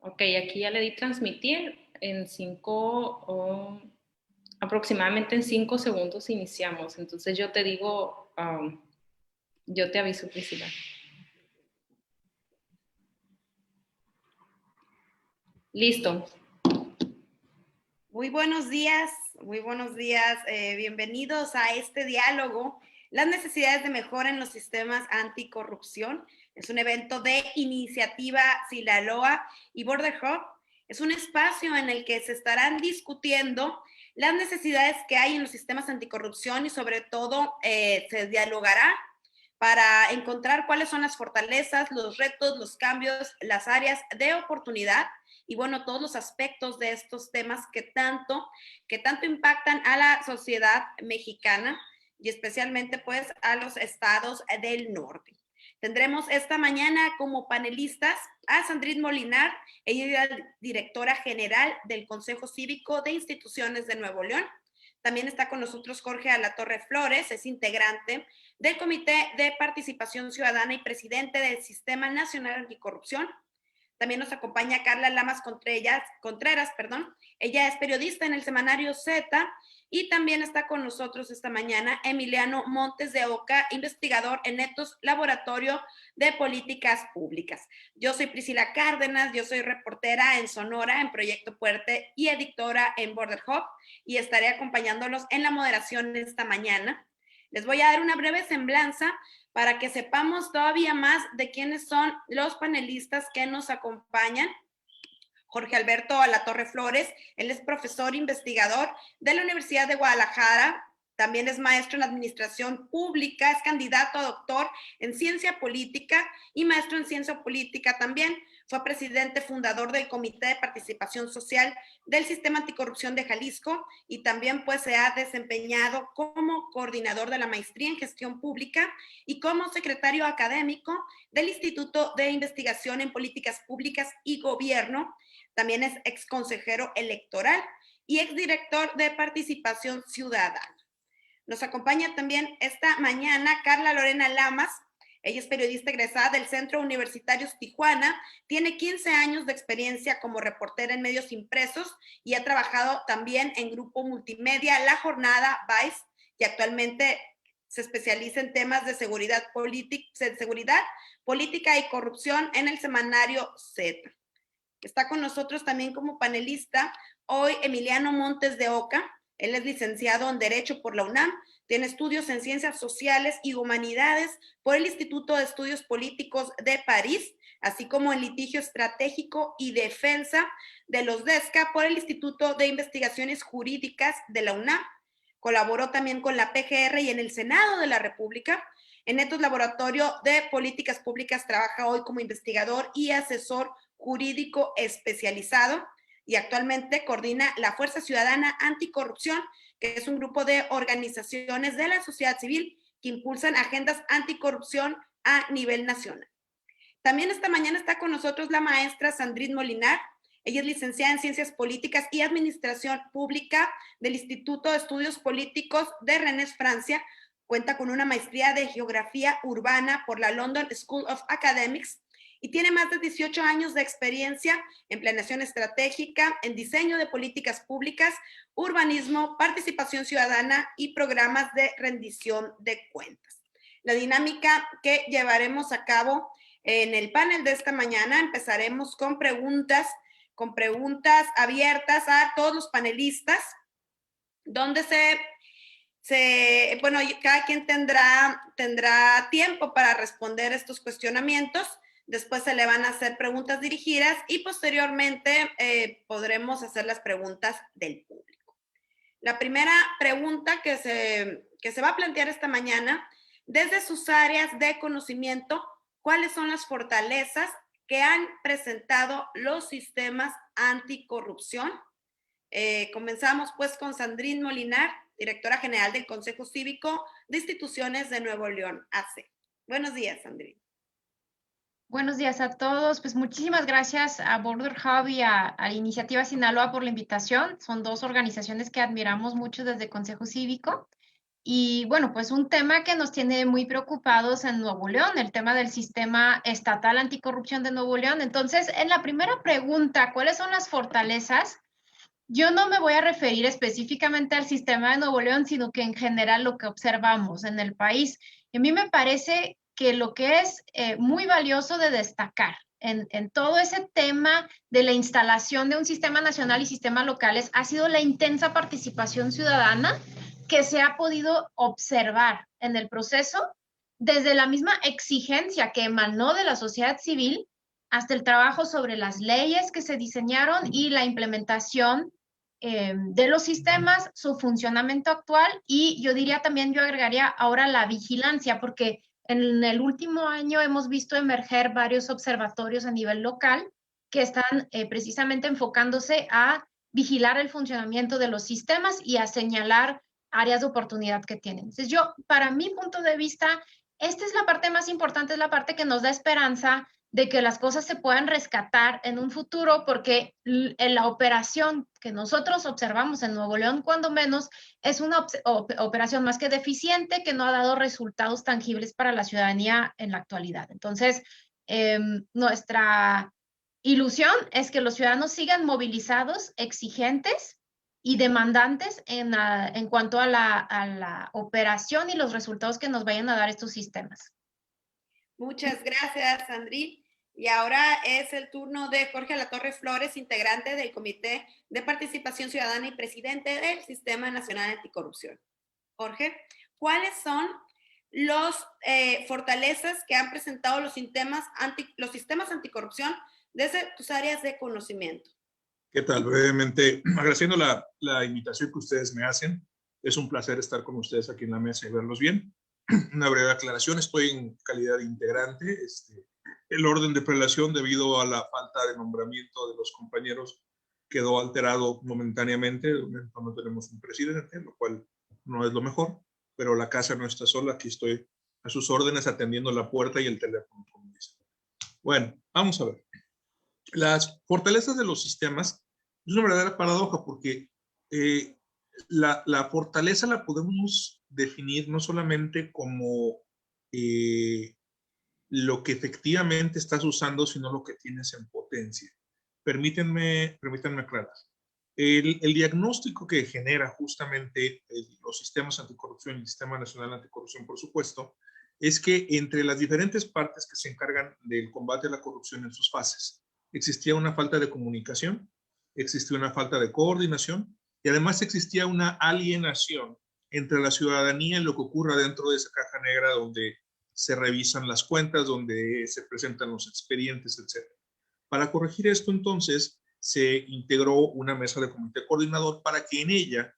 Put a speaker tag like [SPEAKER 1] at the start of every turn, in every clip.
[SPEAKER 1] Ok, aquí ya le di transmitir. En aproximadamente en 5 segundos iniciamos. Entonces yo te digo, yo te aviso, Priscila. Listo.
[SPEAKER 2] Muy buenos días, muy buenos días. Bienvenidos a este diálogo, las necesidades de mejora en los sistemas anticorrupción. Es un evento de Iniciativa Sinaloa y Border Hub. Es un espacio en el que se estarán discutiendo las necesidades que hay en los sistemas anticorrupción y sobre todo se dialogará para encontrar cuáles son las fortalezas, los retos, los cambios, las áreas de oportunidad y bueno, todos los aspectos de estos temas que tanto impactan a la sociedad mexicana y especialmente pues a los estados del norte. Tendremos esta mañana como panelistas a Sandrine Molinar, ella es la directora general del Consejo Cívico de Instituciones de Nuevo León. También está con nosotros Jorge Alatorre Flores, es integrante del Comité de Participación Ciudadana y presidente del Sistema Nacional Anticorrupción. También nos acompaña Carla Lamas Contreras, ella es periodista en el semanario Z y también está con nosotros esta mañana Emiliano Montes de Oca, investigador en Etos Laboratorio de Políticas Públicas. Yo soy Priscila Cárdenas, yo soy reportera en Sonora, en Proyecto Puerte y editora en Border Hub y estaré acompañándolos en la moderación esta mañana. Les voy a dar una breve semblanza para que sepamos todavía más de quiénes son los panelistas que nos acompañan. Jorge Alberto Alatorre Flores, él es profesor investigador de la Universidad de Guadalajara, también es maestro en administración pública, es candidato a doctor en ciencia política y maestro en ciencia política también. Fue presidente fundador del Comité de Participación Social del Sistema Anticorrupción de Jalisco y también pues se ha desempeñado como coordinador de la maestría en gestión pública y como secretario académico del Instituto de Investigación en Políticas Públicas y Gobierno. También es exconsejero electoral y exdirector de Participación Ciudadana. Nos acompaña también esta mañana Carla Lorena Lamas. Ella es periodista egresada del Centro Universitario Tijuana, tiene 15 años de experiencia como reportera en medios impresos y ha trabajado también en Grupo Multimedia La Jornada, Vice, y actualmente se especializa en temas de seguridad política y corrupción en el semanario Z. Está con nosotros también como panelista hoy Emiliano Montes de Oca. Él es licenciado en Derecho por la UNAM, tiene estudios en Ciencias Sociales y Humanidades por el Instituto de Estudios Políticos de París, así como en Litigio Estratégico y Defensa de los DESCA por el Instituto de Investigaciones Jurídicas de la UNAM. Colaboró también con la PGR y en el Senado de la República. En Etos Laboratorio de Políticas Públicas trabaja hoy como investigador y asesor jurídico especializado y actualmente coordina la Fuerza Ciudadana Anticorrupción, que es un grupo de organizaciones de la sociedad civil que impulsan agendas anticorrupción a nivel nacional. También esta mañana está con nosotros la maestra Sandrine Molinar. Ella es licenciada en Ciencias Políticas y Administración Pública del Instituto de Estudios Políticos de Rennes, Francia. Cuenta con una maestría de Geografía Urbana por la London School of Academics y tiene más de 18 años de experiencia en planeación estratégica, en diseño de políticas públicas, urbanismo, participación ciudadana y programas de rendición de cuentas. La dinámica que llevaremos a cabo en el panel de esta mañana, empezaremos con preguntas abiertas a todos los panelistas, donde bueno, cada quien tendrá tiempo para responder estos cuestionamientos. Después se le van a hacer preguntas dirigidas y posteriormente podremos hacer las preguntas del público. La primera pregunta que se va a plantear esta mañana, desde sus áreas de conocimiento, ¿cuáles son las fortalezas que han presentado los sistemas anticorrupción? Comenzamos pues con Sandrine Molinar, directora general del Consejo Cívico de Instituciones de Nuevo León, AC. Buenos días, Sandrine.
[SPEAKER 3] Buenos días a todos. Pues muchísimas gracias a Border Hub y a Iniciativa Sinaloa por la invitación. Son dos organizaciones que admiramos mucho desde Consejo Cívico. Y bueno, pues un tema que nos tiene muy preocupados en Nuevo León, el tema del sistema estatal anticorrupción de Nuevo León. Entonces, en la primera pregunta, ¿cuáles son las fortalezas? Yo no me voy a referir específicamente al sistema de Nuevo León, sino que en general lo que observamos en el país. Y a mí me parece que lo que es muy valioso de destacar en todo ese tema de la instalación de un sistema nacional y sistemas locales ha sido la intensa participación ciudadana que se ha podido observar en el proceso, desde la misma exigencia que emanó de la sociedad civil hasta el trabajo sobre las leyes que se diseñaron y la implementación de los sistemas, su funcionamiento actual y yo diría también, yo agregaría ahora la vigilancia, porque en el último año hemos visto emerger varios observatorios a nivel local que están precisamente enfocándose a vigilar el funcionamiento de los sistemas y a señalar áreas de oportunidad que tienen. Entonces yo, para mi punto de vista, esta es la parte más importante, es la parte que nos da esperanza de que las cosas se puedan rescatar en un futuro, porque en la operación que nosotros observamos en Nuevo León, cuando menos, es una operación más que deficiente, que no ha dado resultados tangibles para la ciudadanía en la actualidad. Entonces, nuestra ilusión es que los ciudadanos sigan movilizados, exigentes y demandantes en cuanto a la operación y los resultados que nos vayan a dar estos sistemas.
[SPEAKER 2] Muchas gracias, Sandrine. Y ahora es el turno de Jorge Alatorre Flores, integrante del Comité de Participación Ciudadana y presidente del Sistema Nacional Anticorrupción. Jorge, ¿cuáles son las fortalezas que han presentado los sistemas anticorrupción desde tus áreas de conocimiento?
[SPEAKER 4] ¿Qué tal? Brevemente, agradeciendo la invitación que ustedes me hacen. Es un placer estar con ustedes aquí en la mesa y verlos bien. Una breve aclaración, estoy en calidad de integrante. El orden de prelación, debido a la falta de nombramiento de los compañeros, quedó alterado momentáneamente. No tenemos un presidente, lo cual no es lo mejor, pero la casa no está sola. Aquí estoy a sus órdenes atendiendo la puerta y el teléfono, como dicen. Bueno, vamos a ver. Las fortalezas de los sistemas es una verdadera paradoja, porque la fortaleza la podemos definir no solamente como lo que efectivamente estás usando, sino lo que tienes en potencia. Permítanme aclarar. El diagnóstico que genera justamente los sistemas anticorrupción y el Sistema Nacional Anticorrupción, por supuesto, es que entre las diferentes partes que se encargan del combate a la corrupción en sus fases, existía una falta de comunicación, existía una falta de coordinación y además existía una alienación entre la ciudadanía y lo que ocurra dentro de esa caja negra donde se revisan las cuentas, donde se presentan los expedientes, etc. Para corregir esto, entonces, se integró una mesa de comité coordinador para que en ella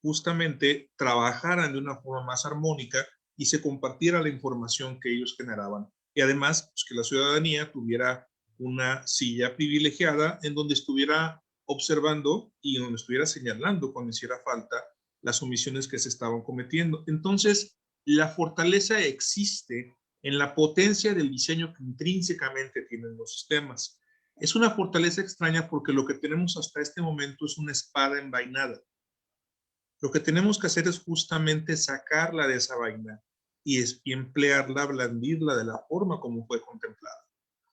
[SPEAKER 4] justamente trabajaran de una forma más armónica y se compartiera la información que ellos generaban. Y además, pues, que la ciudadanía tuviera una silla privilegiada en donde estuviera observando y donde estuviera señalando cuando hiciera falta las omisiones que se estaban cometiendo. Entonces, la fortaleza existe en la potencia del diseño que intrínsecamente tienen los sistemas. Es una fortaleza extraña porque lo que tenemos hasta este momento es una espada envainada. Lo que tenemos que hacer es justamente sacarla de esa vaina y emplearla, blandirla de la forma como fue contemplada.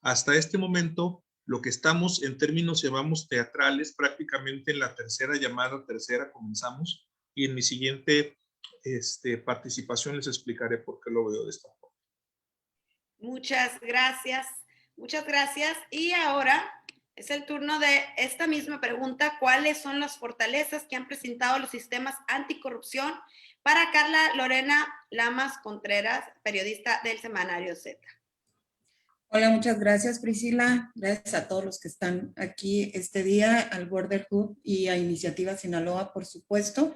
[SPEAKER 4] Hasta este momento, lo que estamos en términos llamamos teatrales, prácticamente en la tercera comenzamos, y en mi siguiente participación les explicaré por qué lo veo de esta forma.
[SPEAKER 2] Muchas gracias. Muchas gracias. Y ahora es el turno de esta misma pregunta. ¿Cuáles son las fortalezas que han presentado los sistemas anticorrupción? Para Carla Lorena Lamas Contreras, periodista del Semanario Z.
[SPEAKER 5] Hola, muchas gracias, Priscila. Gracias a todos los que están aquí este día, al Borderhood y a Iniciativa Sinaloa, por supuesto.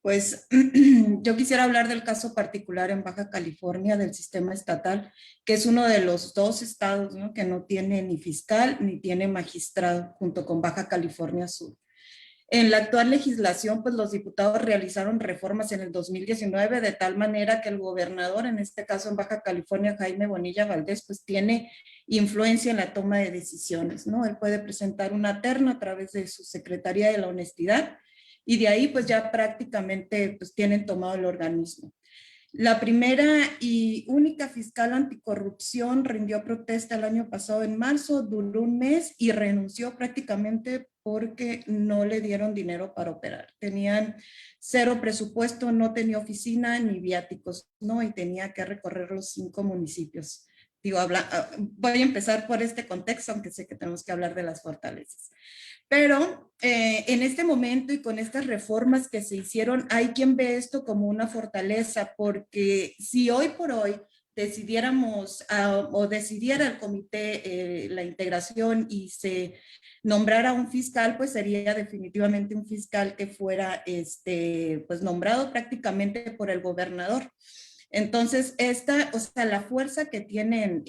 [SPEAKER 5] Pues yo quisiera hablar del caso particular en Baja California del sistema estatal, que es uno de los dos estados, ¿no?, que no tiene ni fiscal ni tiene magistrado, junto con Baja California Sur. En la actual legislación, pues los diputados realizaron reformas en el 2019 de tal manera que el gobernador, en este caso en Baja California, Jaime Bonilla Valdés, pues tiene influencia en la toma de decisiones, ¿no? Él puede presentar una terna a través de su Secretaría de la Honestidad y de ahí pues ya prácticamente pues tienen tomado el organismo. La primera y única fiscal anticorrupción rindió protesta el año pasado en marzo, duró un mes y renunció prácticamente porque no le dieron dinero para operar. Tenían cero presupuesto, no tenía oficina ni viáticos, ¿no? Y tenía que recorrer los 5 municipios. Digo, voy a empezar por este contexto, aunque sé que tenemos que hablar de las fortalezas. Pero en este momento y con estas reformas que se hicieron, hay quien ve esto como una fortaleza, porque si hoy por hoy decidiéramos o decidiera el comité la integración y se nombrara un fiscal, pues sería definitivamente un fiscal que fuera pues nombrado prácticamente por el gobernador. Entonces, o sea, la fuerza que tienen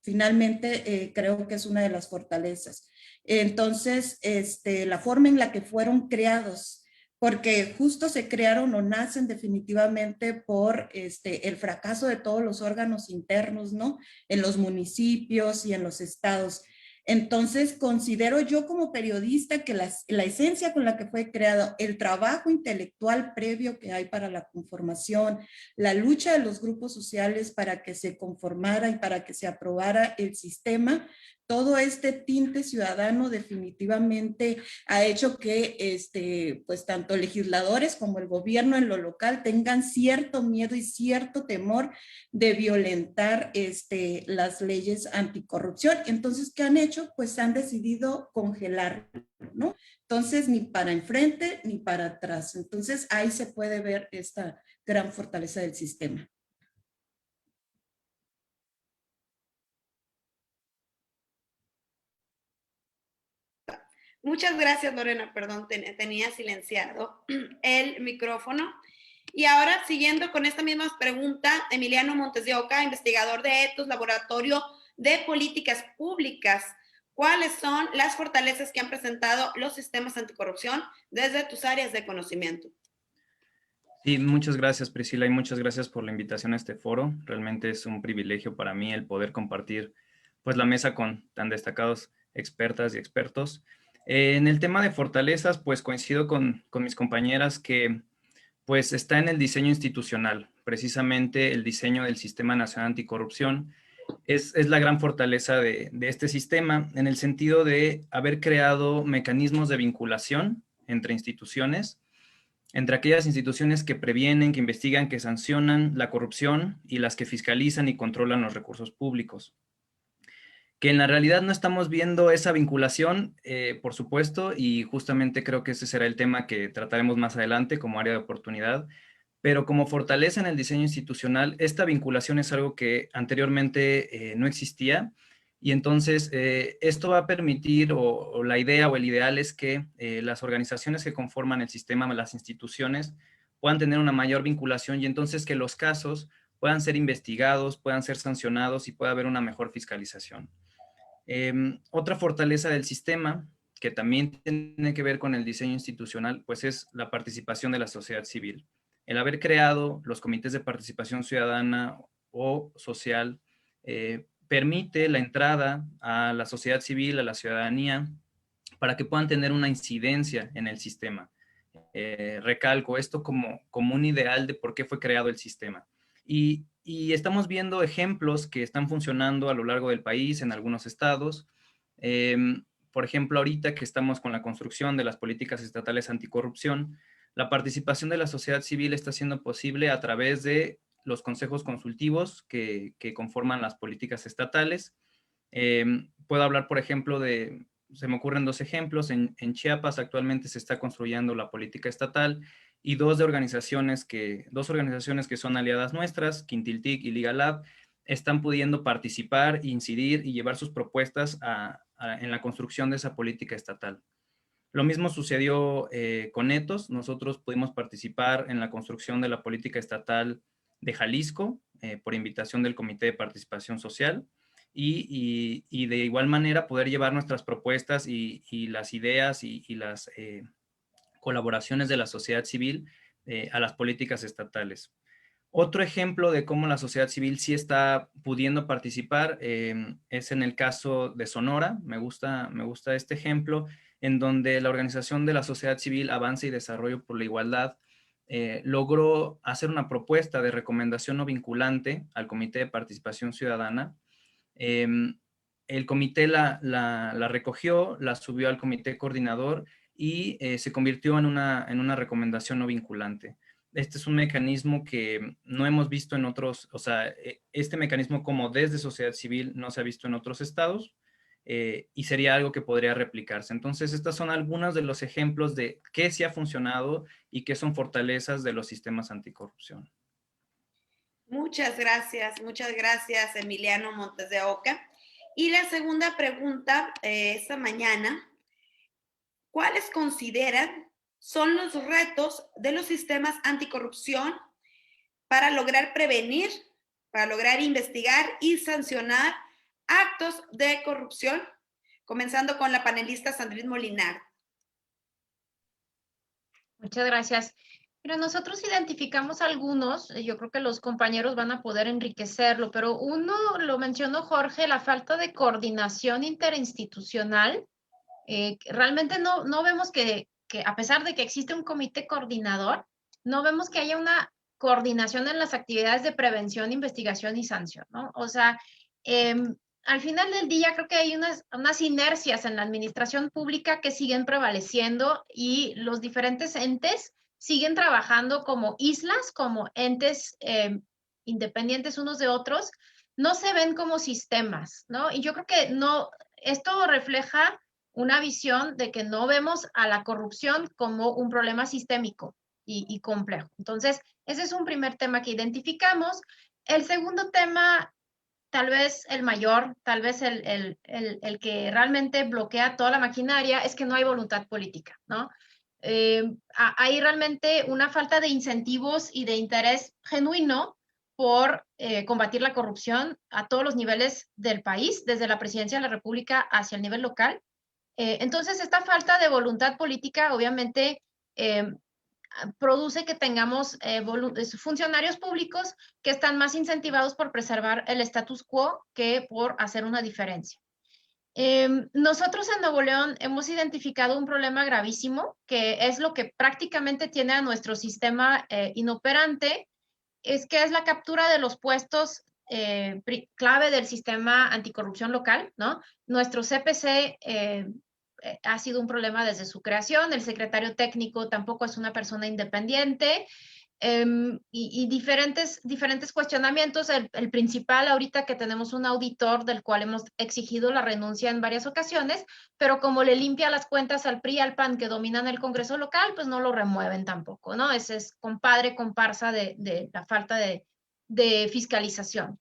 [SPEAKER 5] finalmente creo que es una de las fortalezas. Entonces, la forma en la que fueron creados, porque justo se crearon o nacen definitivamente por el fracaso de todos los órganos internos, ¿no? En los municipios y en los estados. Entonces, considero yo como periodista que la esencia con la que fue creado, el trabajo intelectual previo que hay para la conformación, la lucha de los grupos sociales para que se conformara y para que se aprobara el sistema, todo este tinte ciudadano definitivamente ha hecho que pues tanto legisladores como el gobierno en lo local tengan cierto miedo y cierto temor de violentar las leyes anticorrupción. Entonces, ¿qué han hecho? Pues han decidido congelar, ¿no? Entonces, ni para enfrente ni para atrás. Entonces, ahí se puede ver esta gran fortaleza del sistema.
[SPEAKER 2] Muchas gracias, Lorena. Perdón, tenía silenciado el micrófono. Y ahora, siguiendo con esta misma pregunta, Emiliano Montes de Oca, investigador de Ethos, Laboratorio de Políticas Públicas. ¿Cuáles son las fortalezas que han presentado los sistemas anticorrupción desde tus áreas de conocimiento?
[SPEAKER 6] Sí, muchas gracias, Priscila, y muchas gracias por la invitación a este foro. Realmente es un privilegio para mí el poder compartir pues, la mesa con tan destacados expertas y expertos. En el tema de fortalezas, pues coincido con mis compañeras que pues está en el diseño institucional. Precisamente el diseño del Sistema Nacional Anticorrupción es la gran fortaleza de este sistema en el sentido de haber creado mecanismos de vinculación entre instituciones, entre aquellas instituciones que previenen, que investigan, que sancionan la corrupción y las que fiscalizan y controlan los recursos públicos. Que en la realidad no estamos viendo esa vinculación, por supuesto, y justamente creo que ese será el tema que trataremos más adelante como área de oportunidad, pero como fortaleza en el diseño institucional, esta vinculación es algo que anteriormente no existía, y entonces esto va a permitir, o la idea o el ideal es que las organizaciones que conforman el sistema, las instituciones, puedan tener una mayor vinculación y entonces que los casos puedan ser investigados, puedan ser sancionados y pueda haber una mejor fiscalización. Otra fortaleza del sistema, que también tiene que ver con el diseño institucional, pues es la participación de la sociedad civil. El haber creado los comités de participación ciudadana o social permite la entrada a la sociedad civil, a la ciudadanía, para que puedan tener una incidencia en el sistema. Recalco esto como un ideal de por qué fue creado el sistema. Y estamos viendo ejemplos que están funcionando a lo largo del país, en algunos estados. Por ejemplo, ahorita que estamos con la construcción de las políticas estatales anticorrupción, la participación de la sociedad civil está siendo posible a través de los consejos consultivos que conforman las políticas estatales. Puedo hablar, por ejemplo, se me ocurren 2 ejemplos. En Chiapas actualmente se está construyendo la política estatal y dos organizaciones que son aliadas nuestras, Quintiltic y Liga Lab, están pudiendo participar, incidir y llevar sus propuestas en la construcción de esa política estatal. Lo mismo sucedió con Ethos. Nosotros pudimos participar en la construcción de la política estatal de Jalisco por invitación del Comité de Participación Social y de igual manera poder llevar nuestras propuestas y las ideas y las colaboraciones de la sociedad civil a las políticas estatales. Otro ejemplo de cómo la sociedad civil sí está pudiendo participar es en el caso de Sonora. Me gusta este ejemplo, en donde la organización de la sociedad civil Avance y Desarrollo por la Igualdad logró hacer una propuesta de recomendación no vinculante al Comité de Participación Ciudadana. El comité la recogió, la subió al comité coordinador y se convirtió en una recomendación no vinculante. Este es un mecanismo que no hemos visto en otros, o sea, este mecanismo como desde sociedad civil no se ha visto en otros estados y sería algo que podría replicarse. Entonces, estas son algunos de los ejemplos de qué sí ha funcionado y qué son fortalezas de los sistemas anticorrupción.
[SPEAKER 2] Muchas gracias, Emiliano Montes de Oca. Y la segunda pregunta esta mañana, ¿cuáles consideran son los retos de los sistemas anticorrupción para lograr prevenir, para lograr investigar y sancionar actos de corrupción? Comenzando con la panelista Sandrine Molinar.
[SPEAKER 3] Muchas gracias. Mira, nosotros identificamos algunos, yo creo que los compañeros van a poder enriquecerlo, pero uno lo mencionó Jorge, la falta de coordinación interinstitucional. Realmente no vemos que a pesar de que existe un comité coordinador, no vemos que haya una coordinación en las actividades de prevención, investigación y sanción, ¿no? O sea, al final del día creo que hay unas inercias en la administración pública que siguen prevaleciendo y los diferentes entes siguen trabajando como islas, como entes independientes unos de otros, no se ven como sistemas, ¿no? Y yo creo que esto refleja una visión de que no vemos a la corrupción como un problema sistémico y complejo. Entonces, ese es un primer tema que identificamos. El segundo tema, tal vez el mayor, tal vez el que realmente bloquea toda la maquinaria, es que no hay voluntad política, ¿no? Hay realmente una falta de incentivos y de interés genuino por combatir la corrupción a todos los niveles del país, desde la presidencia de la República hacia el nivel local. Entonces, esta falta de voluntad política, obviamente, produce que tengamos funcionarios públicos que están más incentivados por preservar el status quo que por hacer una diferencia. Nosotros en Nuevo León hemos identificado un problema gravísimo, que es lo que prácticamente tiene a nuestro sistema inoperante, es que es la captura de los puestos clave del sistema anticorrupción local, ¿no? Nuestro CPC ha sido un problema desde su creación, el secretario técnico tampoco es una persona independiente, y diferentes cuestionamientos. El principal ahorita que tenemos un auditor del cual hemos exigido la renuncia en varias ocasiones, pero como le limpia las cuentas al PRI y al PAN que dominan el Congreso local, pues no lo remueven tampoco, ¿no? Ese es comparsa de la falta de fiscalización.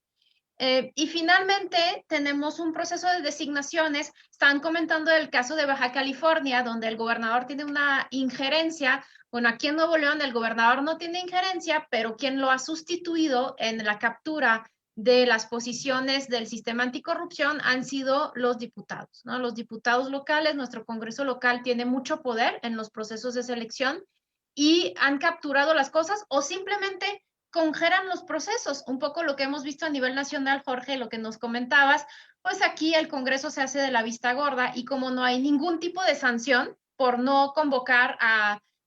[SPEAKER 3] Y finalmente tenemos un proceso de designaciones. Están comentando el caso de Baja California, donde el gobernador tiene una injerencia. Bueno, aquí en Nuevo León el gobernador no tiene injerencia, pero quien lo ha sustituido en la captura de las posiciones del sistema anticorrupción han sido los diputados, ¿no? Los diputados locales, nuestro Congreso local tiene mucho poder en los procesos de selección y han capturado las cosas o simplemente congelan los procesos, un poco lo que hemos visto a nivel nacional, Jorge, lo que nos comentabas, pues aquí el Congreso se hace de la vista gorda y como no hay ningún tipo de sanción por no convocar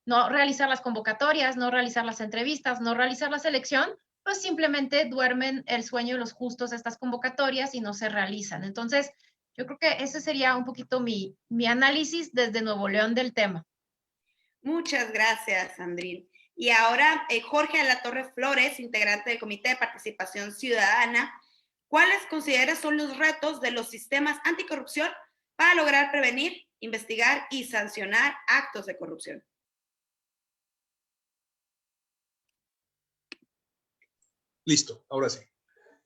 [SPEAKER 3] no realizar las convocatorias, no realizar las entrevistas, no realizar la selección, pues simplemente duermen el sueño de los justos estas convocatorias y no se realizan. Entonces, yo creo que ese sería un poquito mi análisis desde Nuevo León del tema.
[SPEAKER 2] Muchas gracias, Sandrine. Y ahora, Jorge Alatorre Flores, integrante del Comité de Participación Ciudadana, ¿cuáles consideras son los retos de los sistemas anticorrupción para lograr prevenir, investigar y sancionar actos de corrupción?
[SPEAKER 4] Listo, ahora sí.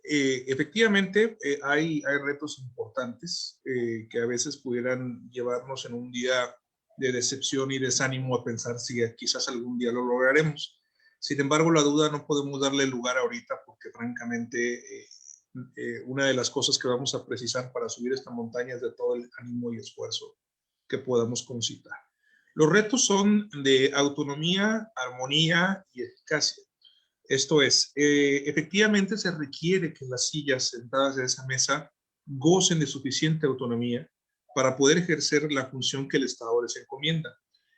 [SPEAKER 4] Efectivamente, hay retos importantes que a veces pudieran llevarnos en un día de decepción y desánimo a pensar si quizás algún día lo lograremos. Sin embargo, la duda no podemos darle lugar ahorita porque francamente una de las cosas que vamos a precisar para subir esta montaña es de todo el ánimo y esfuerzo que podamos concitar. Los retos son de autonomía, armonía y eficacia. Esto es, efectivamente se requiere que las sillas sentadas en esa mesa gocen de suficiente autonomía para poder ejercer la función que el Estado les encomienda.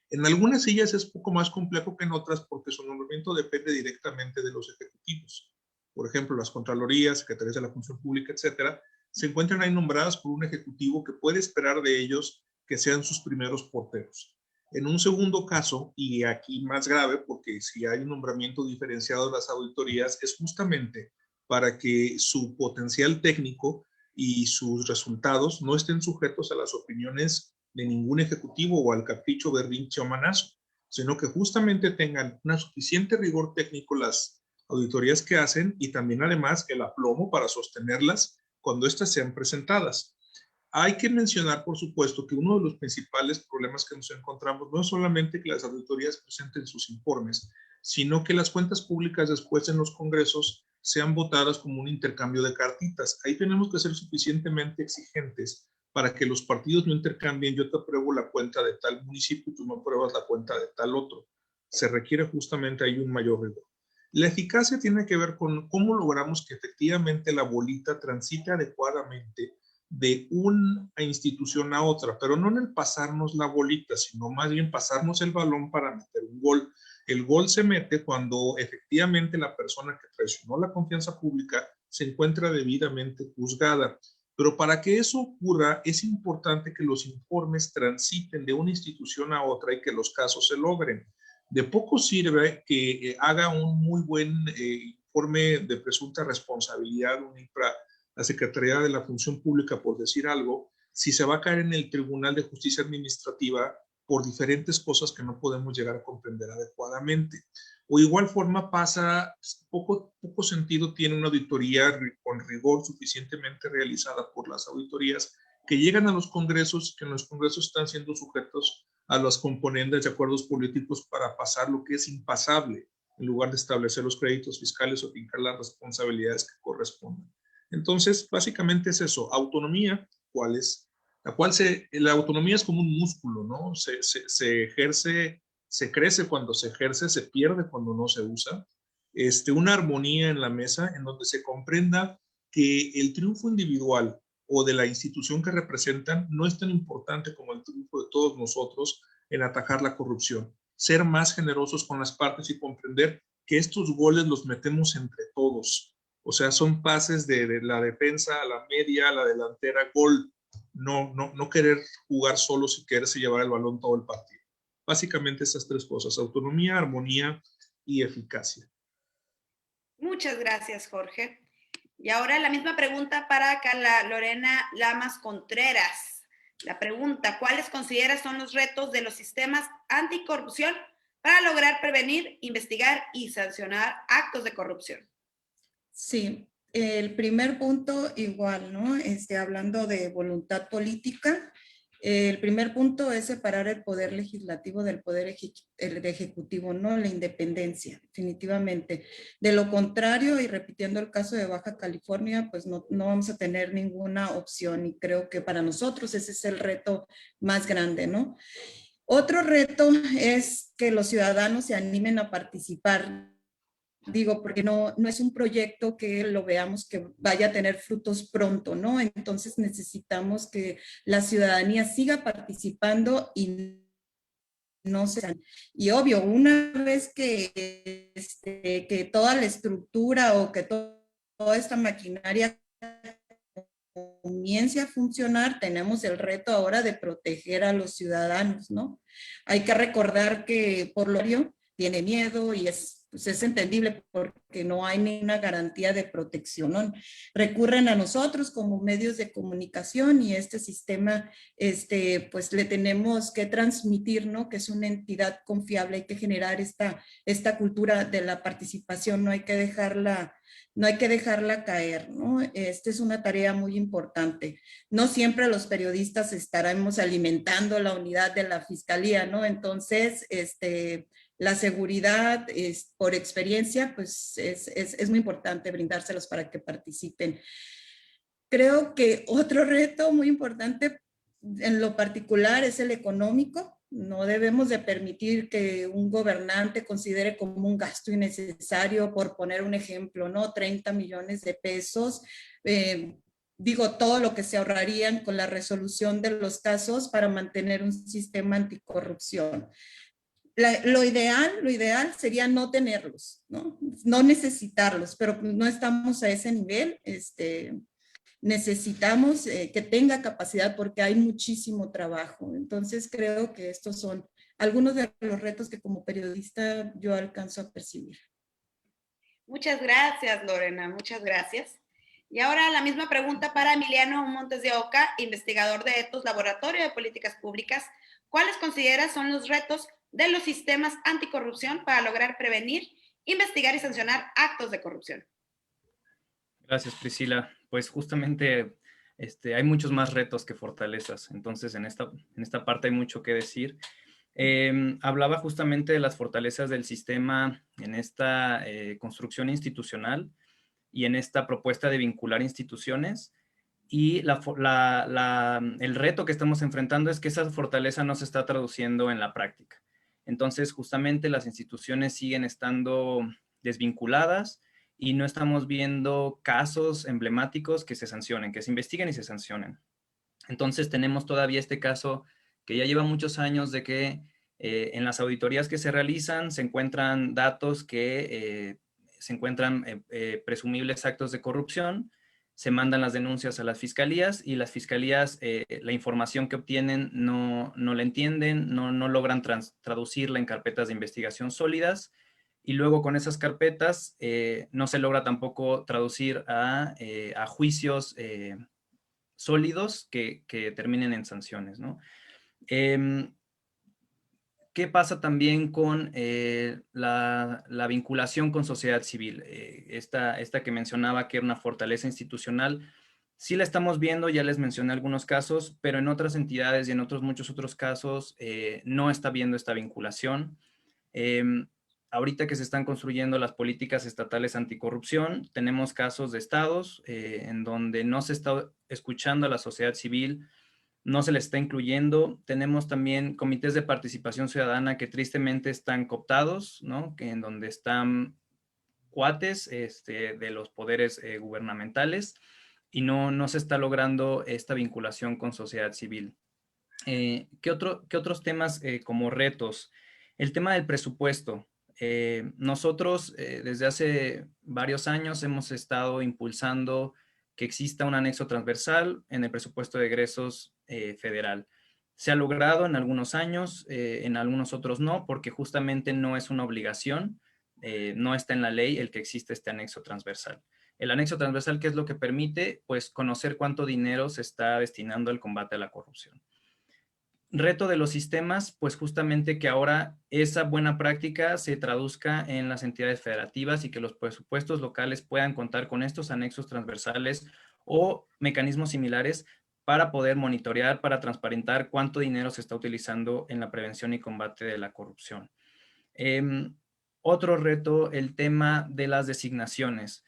[SPEAKER 4] En algunas sillas es poco más complejo que en otras porque su nombramiento depende directamente de los ejecutivos. Por ejemplo, las contralorías, secretarías de la función pública, etcétera, se encuentran ahí nombradas por un ejecutivo que puede esperar de ellos que sean sus primeros porteros. En un segundo caso, y aquí más grave, porque si hay un nombramiento diferenciado de las auditorías, es justamente para que su potencial técnico y sus resultados no estén sujetos a las opiniones de ningún ejecutivo o al capricho, berrinche o manazo, sino que justamente tengan una suficiente rigor técnico las auditorías que hacen y también además el aplomo para sostenerlas cuando éstas sean presentadas. Hay que mencionar, por supuesto, que uno de los principales problemas que nos encontramos no es solamente que las auditorías presenten sus informes, sino que las cuentas públicas después en los congresos sean votadas como un intercambio de cartitas. Ahí tenemos que ser suficientemente exigentes para que los partidos no intercambien, yo te apruebo la cuenta de tal municipio y tú me apruebas la cuenta de tal otro. Se requiere justamente ahí un mayor rigor. La eficacia tiene que ver con cómo logramos que efectivamente la bolita transite adecuadamente de una institución a otra, pero no en el pasarnos la bolita, sino más bien pasarnos el balón para meter un gol. El gol se mete cuando efectivamente la persona que traicionó la confianza pública se encuentra debidamente juzgada. Pero para que eso ocurra, es importante que los informes transiten de una institución a otra y que los casos se logren. De poco sirve que haga un muy buen informe de presunta responsabilidad, un IPRA, la Secretaría de la Función Pública, por decir algo, si se va a caer en el Tribunal de Justicia Administrativa por diferentes cosas que no podemos llegar a comprender adecuadamente. O igual forma pasa, poco sentido tiene una auditoría con rigor suficientemente realizada por las auditorías que llegan a los congresos, que en los congresos están siendo sujetos a las componentes de acuerdos políticos para pasar lo que es impasable, en lugar de establecer los créditos fiscales o fincar las responsabilidades que correspondan. Entonces, básicamente es eso, autonomía, ¿cuál es? La autonomía es como un músculo, ¿no? Se ejerce, se crece cuando se ejerce, se pierde cuando no se usa. Una armonía en la mesa en donde se comprenda que el triunfo individual o de la institución que representan no es tan importante como el triunfo de todos nosotros en atajar la corrupción. Ser más generosos con las partes y comprender que estos goles los metemos entre todos. O sea, son pases de la defensa a la media, a la delantera, gol. No querer jugar solos y quererse llevar el balón todo el partido. Básicamente esas tres cosas, autonomía, armonía y eficacia.
[SPEAKER 2] Muchas gracias, Jorge. Y ahora la misma pregunta para Carla Lorena Lamas Contreras. La pregunta, ¿cuáles consideras son los retos de los sistemas anticorrupción para lograr prevenir, investigar y sancionar actos de corrupción?
[SPEAKER 5] Sí, el primer punto igual, ¿no? Hablando de voluntad política, el primer punto es separar el poder legislativo del poder ejecutivo, ¿no? La independencia, definitivamente. De lo contrario, y repitiendo el caso de Baja California, pues no vamos a tener ninguna opción y creo que para nosotros ese es el reto más grande, ¿no? Otro reto es que los ciudadanos se animen a participar. Digo, porque no es un proyecto que lo veamos que vaya a tener frutos pronto, ¿no? Entonces necesitamos que la ciudadanía siga participando y no se... Y obvio, una vez que toda la estructura o que toda esta maquinaria comience a funcionar, tenemos el reto ahora de proteger a los ciudadanos, ¿no? Hay que recordar que por lo menos tiene miedo y pues es entendible porque no hay ninguna garantía de protección, ¿no? Recurren a nosotros como medios de comunicación y este sistema, pues le tenemos que transmitir, ¿no? Que es una entidad confiable, hay que generar esta cultura de la participación, no hay que dejarla caer, ¿no? Esta es una tarea muy importante. No siempre los periodistas estaremos alimentando la unidad de la fiscalía, ¿no? Entonces, la seguridad por experiencia, pues es muy importante brindárselos para que participen. Creo que otro reto muy importante en lo particular es el económico. No debemos de permitir que un gobernante considere como un gasto innecesario, por poner un ejemplo, ¿no? 30 millones de pesos. Digo, todo lo que se ahorrarían con la resolución de los casos para mantener un sistema anticorrupción. Lo ideal sería no tenerlos, ¿no? No necesitarlos, pero no estamos a ese nivel. Necesitamos que tenga capacidad porque hay muchísimo trabajo. Entonces creo que estos son algunos de los retos que como periodista yo alcanzo a percibir.
[SPEAKER 2] Muchas gracias, Lorena, muchas gracias. Y ahora la misma pregunta para Emiliano Montes de Oca, investigador de Ethos Laboratorio de Políticas Públicas. ¿Cuáles consideras son los retos de los sistemas anticorrupción para lograr prevenir, investigar y sancionar actos de corrupción?
[SPEAKER 6] Gracias, Priscila. Pues justamente hay muchos más retos que fortalezas. Entonces, en esta parte hay mucho que decir. Hablaba justamente de las fortalezas del sistema en esta construcción institucional y en esta propuesta de vincular instituciones. Y el reto que estamos enfrentando es que esa fortaleza no se está traduciendo en la práctica. Entonces, justamente las instituciones siguen estando desvinculadas y no estamos viendo casos emblemáticos que se sancionen, que se investiguen y se sancionen. Entonces, tenemos todavía este caso que ya lleva muchos años de que en las auditorías que se realizan se encuentran datos que se encuentran presumibles actos de corrupción, se mandan las denuncias a las fiscalías y las fiscalías la información que obtienen no la entienden, no logran traducirla en carpetas de investigación sólidas y luego con esas carpetas no se logra tampoco traducir a juicios sólidos que terminen en sanciones, ¿no? ¿Qué pasa también con la vinculación con sociedad civil? Esta que mencionaba que era una fortaleza institucional, sí la estamos viendo, ya les mencioné algunos casos, pero en otras entidades y en muchos otros casos no está viendo esta vinculación. Ahorita que se están construyendo las políticas estatales anticorrupción, tenemos casos de estados en donde no se está escuchando a la sociedad civil, no se le está incluyendo. Tenemos también comités de participación ciudadana que tristemente están cooptados, ¿no? Que en donde están cuates de los poderes gubernamentales y no se está logrando esta vinculación con sociedad civil. ¿Qué otros temas como retos? El tema del presupuesto. Nosotros desde hace varios años hemos estado impulsando que exista un anexo transversal en el presupuesto de egresos federal. Se ha logrado en algunos años, en algunos otros no, porque justamente no es una obligación, no está en la ley el que existe este anexo transversal. El anexo transversal, ¿qué es lo que permite? Pues conocer cuánto dinero se está destinando al combate a la corrupción. Reto de los sistemas, pues justamente que ahora esa buena práctica se traduzca en las entidades federativas y que los presupuestos locales puedan contar con estos anexos transversales o mecanismos similares para poder monitorear, para transparentar cuánto dinero se está utilizando en la prevención y combate de la corrupción. Otro reto, el tema de las designaciones.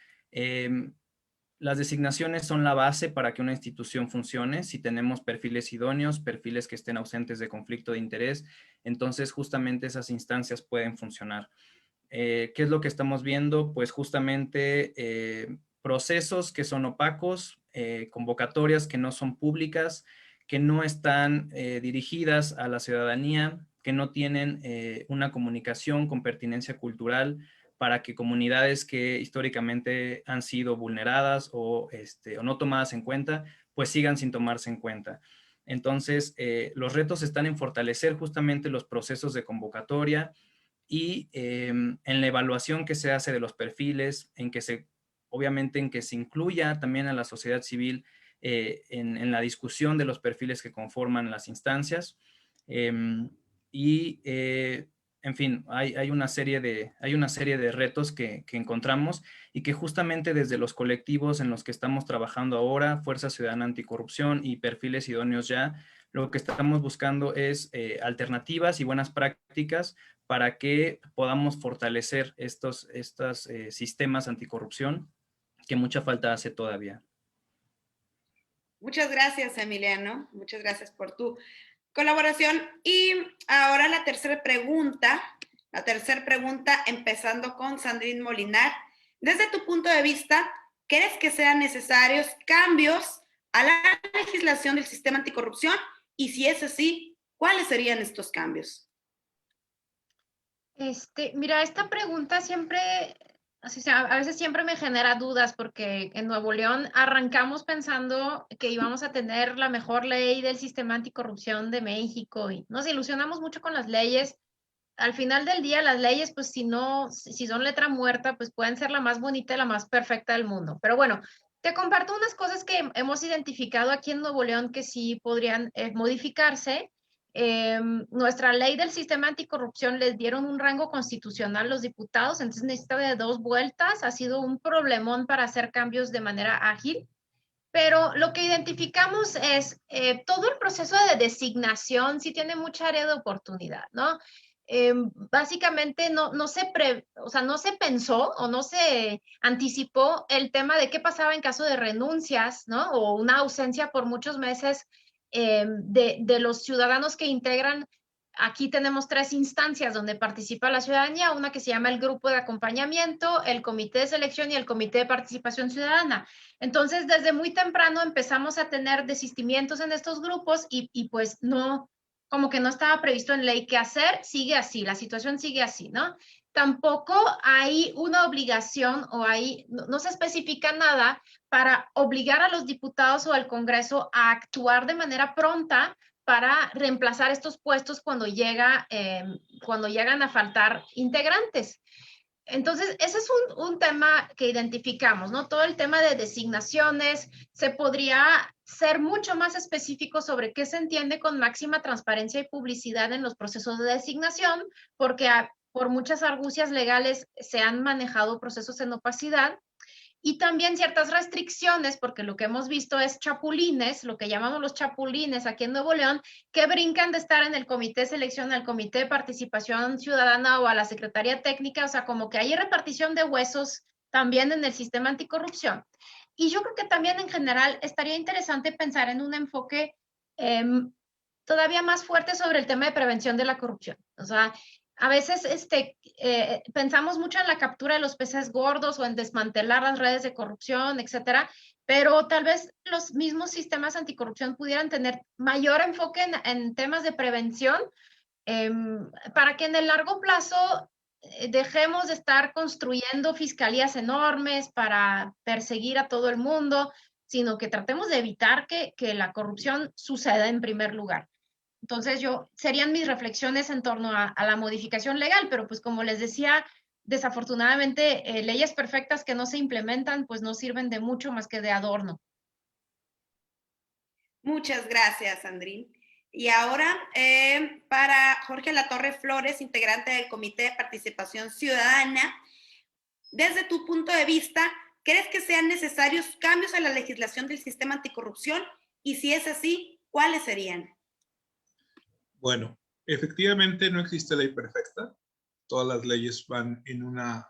[SPEAKER 6] Las designaciones son la base para que una institución funcione. Si tenemos perfiles idóneos, perfiles que estén ausentes de conflicto de interés, entonces justamente esas instancias pueden funcionar. ¿Qué es lo que estamos viendo? Pues justamente procesos que son opacos, convocatorias que no son públicas, que no están dirigidas a la ciudadanía, que no tienen una comunicación con pertinencia cultural, para que comunidades que históricamente han sido vulneradas o no tomadas en cuenta, pues sigan sin tomarse en cuenta. Entonces, los retos están en fortalecer justamente los procesos de convocatoria y en la evaluación que se hace de los perfiles, obviamente en que se incluya también a la sociedad civil en la discusión de los perfiles que conforman las instancias. En fin, hay una serie de retos que encontramos y que justamente desde los colectivos en los que estamos trabajando ahora, Fuerza Ciudadana Anticorrupción y Perfiles Idóneos Ya, lo que estamos buscando es alternativas y buenas prácticas para que podamos fortalecer estos sistemas anticorrupción que mucha falta hace todavía.
[SPEAKER 2] Muchas gracias, Emiliano. Muchas gracias por tu colaboración. Y ahora la tercera pregunta, empezando con Sandrine Molinar. Desde tu punto de vista, ¿crees que sean necesarios cambios a la legislación del sistema anticorrupción? Y si es así, ¿cuáles serían estos cambios?
[SPEAKER 3] Mira, esta pregunta siempre, así sea, a veces siempre me genera dudas porque en Nuevo León arrancamos pensando que íbamos a tener la mejor ley del sistema anticorrupción de México y nos ilusionamos mucho con las leyes. Al final del día, las leyes, pues si son letra muerta, pues pueden ser la más bonita y la más perfecta del mundo. Pero bueno, te comparto unas cosas que hemos identificado aquí en Nuevo León que sí podrían modificarse. Nuestra ley del sistema anticorrupción les dieron un rango constitucional los diputados, entonces necesita de 2 vueltas, ha sido un problemón para hacer cambios de manera ágil, pero lo que identificamos es todo el proceso de designación sí tiene mucha área de oportunidad, ¿no? Básicamente no se pensó o no se anticipó el tema de qué pasaba en caso de renuncias, ¿no? O una ausencia por muchos meses de los ciudadanos que integran. Aquí tenemos 3 instancias donde participa la ciudadanía, una que se llama el grupo de acompañamiento, el comité de selección y el comité de participación ciudadana. Entonces, desde muy temprano empezamos a tener desistimientos en estos grupos y pues no, como que no estaba previsto en ley qué hacer, sigue así, la situación sigue así, ¿no? Tampoco hay una obligación o no se especifica nada para obligar a los diputados o al Congreso a actuar de manera pronta para reemplazar estos puestos cuando llegan a faltar integrantes. Entonces, ese es un tema que identificamos, ¿no? Todo el tema de designaciones, se podría ser mucho más específico sobre qué se entiende con máxima transparencia y publicidad en los procesos de designación, porque por muchas argucias legales se han manejado procesos en opacidad. Y también ciertas restricciones, porque lo que hemos visto es chapulines, lo que llamamos los chapulines aquí en Nuevo León, que brincan de estar en el comité de selección al comité de participación ciudadana o a la secretaría técnica, o sea, como que hay repartición de huesos también en el sistema anticorrupción. Y yo creo que también en general estaría interesante pensar en un enfoque todavía más fuerte sobre el tema de prevención de la corrupción. O sea, a veces pensamos mucho en la captura de los peces gordos o en desmantelar las redes de corrupción, etcétera, pero tal vez los mismos sistemas anticorrupción pudieran tener mayor enfoque en temas de prevención para que en el largo plazo dejemos de estar construyendo fiscalías enormes para perseguir a todo el mundo, sino que tratemos de evitar que la corrupción suceda en primer lugar. Entonces, serían mis reflexiones en torno a la modificación legal, pero pues como les decía, desafortunadamente leyes perfectas que no se implementan, pues no sirven de mucho más que de adorno.
[SPEAKER 2] Muchas gracias, Sandrine. Y ahora, para Jorge Latorre Flores, integrante del Comité de Participación Ciudadana, desde tu punto de vista, ¿crees que sean necesarios cambios a la legislación del sistema anticorrupción? Y si es así, ¿cuáles serían?
[SPEAKER 4] Bueno, efectivamente no existe ley perfecta. Todas las leyes van en una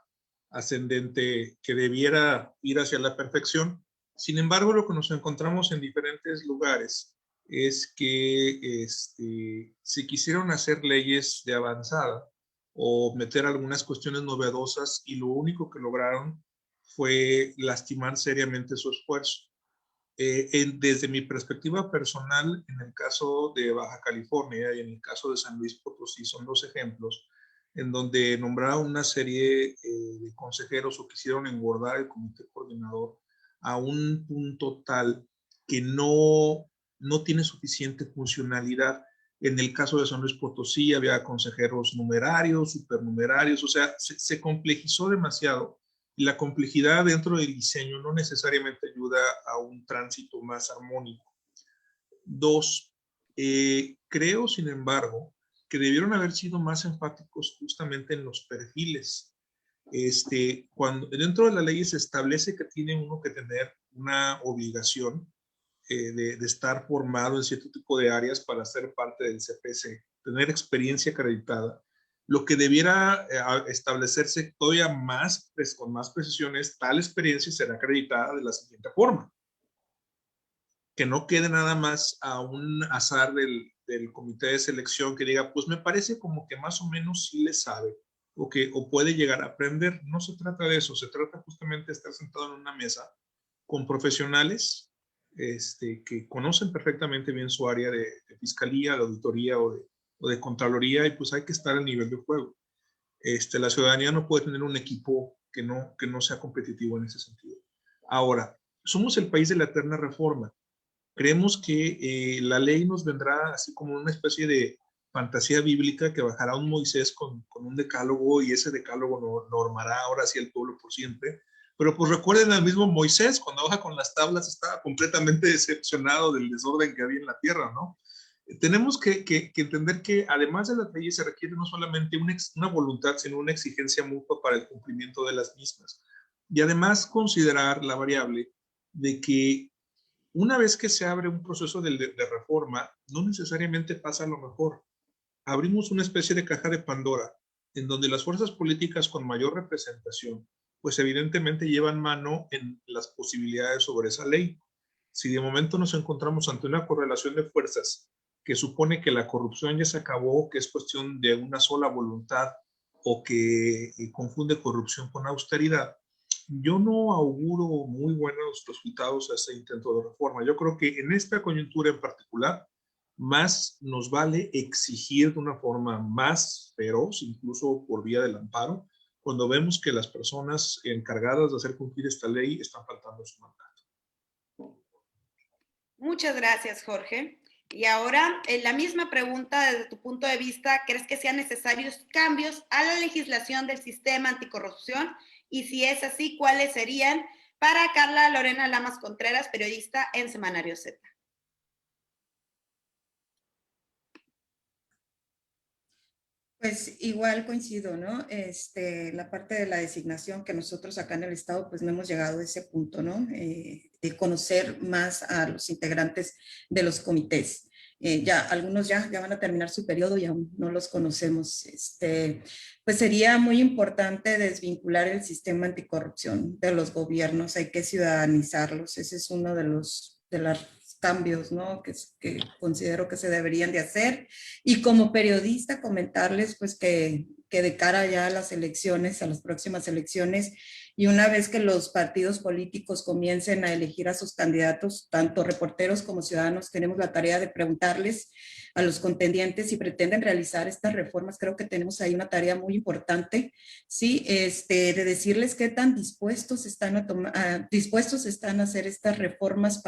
[SPEAKER 4] ascendente que debiera ir hacia la perfección. Sin embargo, lo que nos encontramos en diferentes lugares es que se quisieron hacer leyes de avanzada o meter algunas cuestiones novedosas y lo único que lograron fue lastimar seriamente su esfuerzo. Desde mi perspectiva personal, en el caso de Baja California y en el caso de San Luis Potosí son 2 ejemplos en donde nombraron una serie de consejeros o quisieron engordar el comité coordinador a un punto tal que no tiene suficiente funcionalidad. En el caso de San Luis Potosí había consejeros numerarios, supernumerarios, o sea, se complejizó demasiado. Y la complejidad dentro del diseño no necesariamente ayuda a un tránsito más armónico. 2, creo, sin embargo, que debieron haber sido más enfáticos justamente en los perfiles. Cuando dentro de la ley se establece que tiene uno que tener una obligación de estar formado en cierto tipo de áreas para ser parte del CPC, tener experiencia acreditada. Lo que debiera establecerse todavía más, pues, con más precisión, es tal experiencia será acreditada de la siguiente forma. Que no quede nada más a un azar del comité de selección que diga, pues me parece como que más o menos sí le sabe o puede llegar a aprender. No se trata de eso, se trata justamente de estar sentado en una mesa con profesionales que conocen perfectamente bien su área de fiscalía, de auditoría o de contraloría, y pues hay que estar al nivel de juego. La ciudadanía no puede tener un equipo que no sea competitivo en ese sentido. Ahora, somos el país de la eterna reforma. Creemos que la ley nos vendrá así como una especie de fantasía bíblica, que bajará un Moisés con un decálogo, y ese decálogo normará ahora sí el pueblo por siempre. Pero pues recuerden al mismo Moisés, cuando baja con las tablas estaba completamente decepcionado del desorden que había en la tierra, ¿no? Tenemos que entender que además de las leyes se requiere no solamente una voluntad, sino una exigencia mutua para el cumplimiento de las mismas. Y además considerar la variable de que una vez que se abre un proceso de reforma, no necesariamente pasa lo mejor. Abrimos una especie de caja de Pandora, en donde las fuerzas políticas con mayor representación, pues evidentemente llevan mano en las posibilidades sobre esa ley. Si de momento nos encontramos ante una correlación de fuerzas que supone que la corrupción ya se acabó, que es cuestión de una sola voluntad, o que confunde corrupción con austeridad, yo no auguro muy buenos resultados a ese intento de reforma. Yo creo que en esta coyuntura en particular, más nos vale exigir de una forma más feroz, incluso por vía del amparo, cuando vemos que las personas encargadas de hacer cumplir esta ley están faltando su mandato.
[SPEAKER 2] Muchas gracias, Jorge. Y ahora, en la misma pregunta, desde tu punto de vista, ¿crees que sean necesarios cambios a la legislación del sistema anticorrupción? Y si es así, ¿cuáles serían? Para Carla Lorena Lamas Contreras, periodista en Semanario Z.
[SPEAKER 5] Pues igual coincido, ¿no? La parte de la designación, que nosotros acá en el Estado pues no hemos llegado a ese punto, ¿no? De conocer más a los integrantes de los comités. Algunos ya van a terminar su periodo y aún no los conocemos. Pues sería muy importante desvincular el sistema anticorrupción de los gobiernos, hay que ciudadanizarlos. Ese es uno de los cambios, ¿no? que considero que se deberían de hacer. Y como periodista comentarles pues que de cara ya a las elecciones, a las próximas elecciones, y una vez que los partidos políticos comiencen a elegir a sus candidatos, tanto reporteros como ciudadanos, tenemos la tarea de preguntarles a los contendientes si pretenden realizar estas reformas. Creo que tenemos ahí una tarea muy importante, ¿sí? De decirles qué tan dispuestos están a hacer estas reformas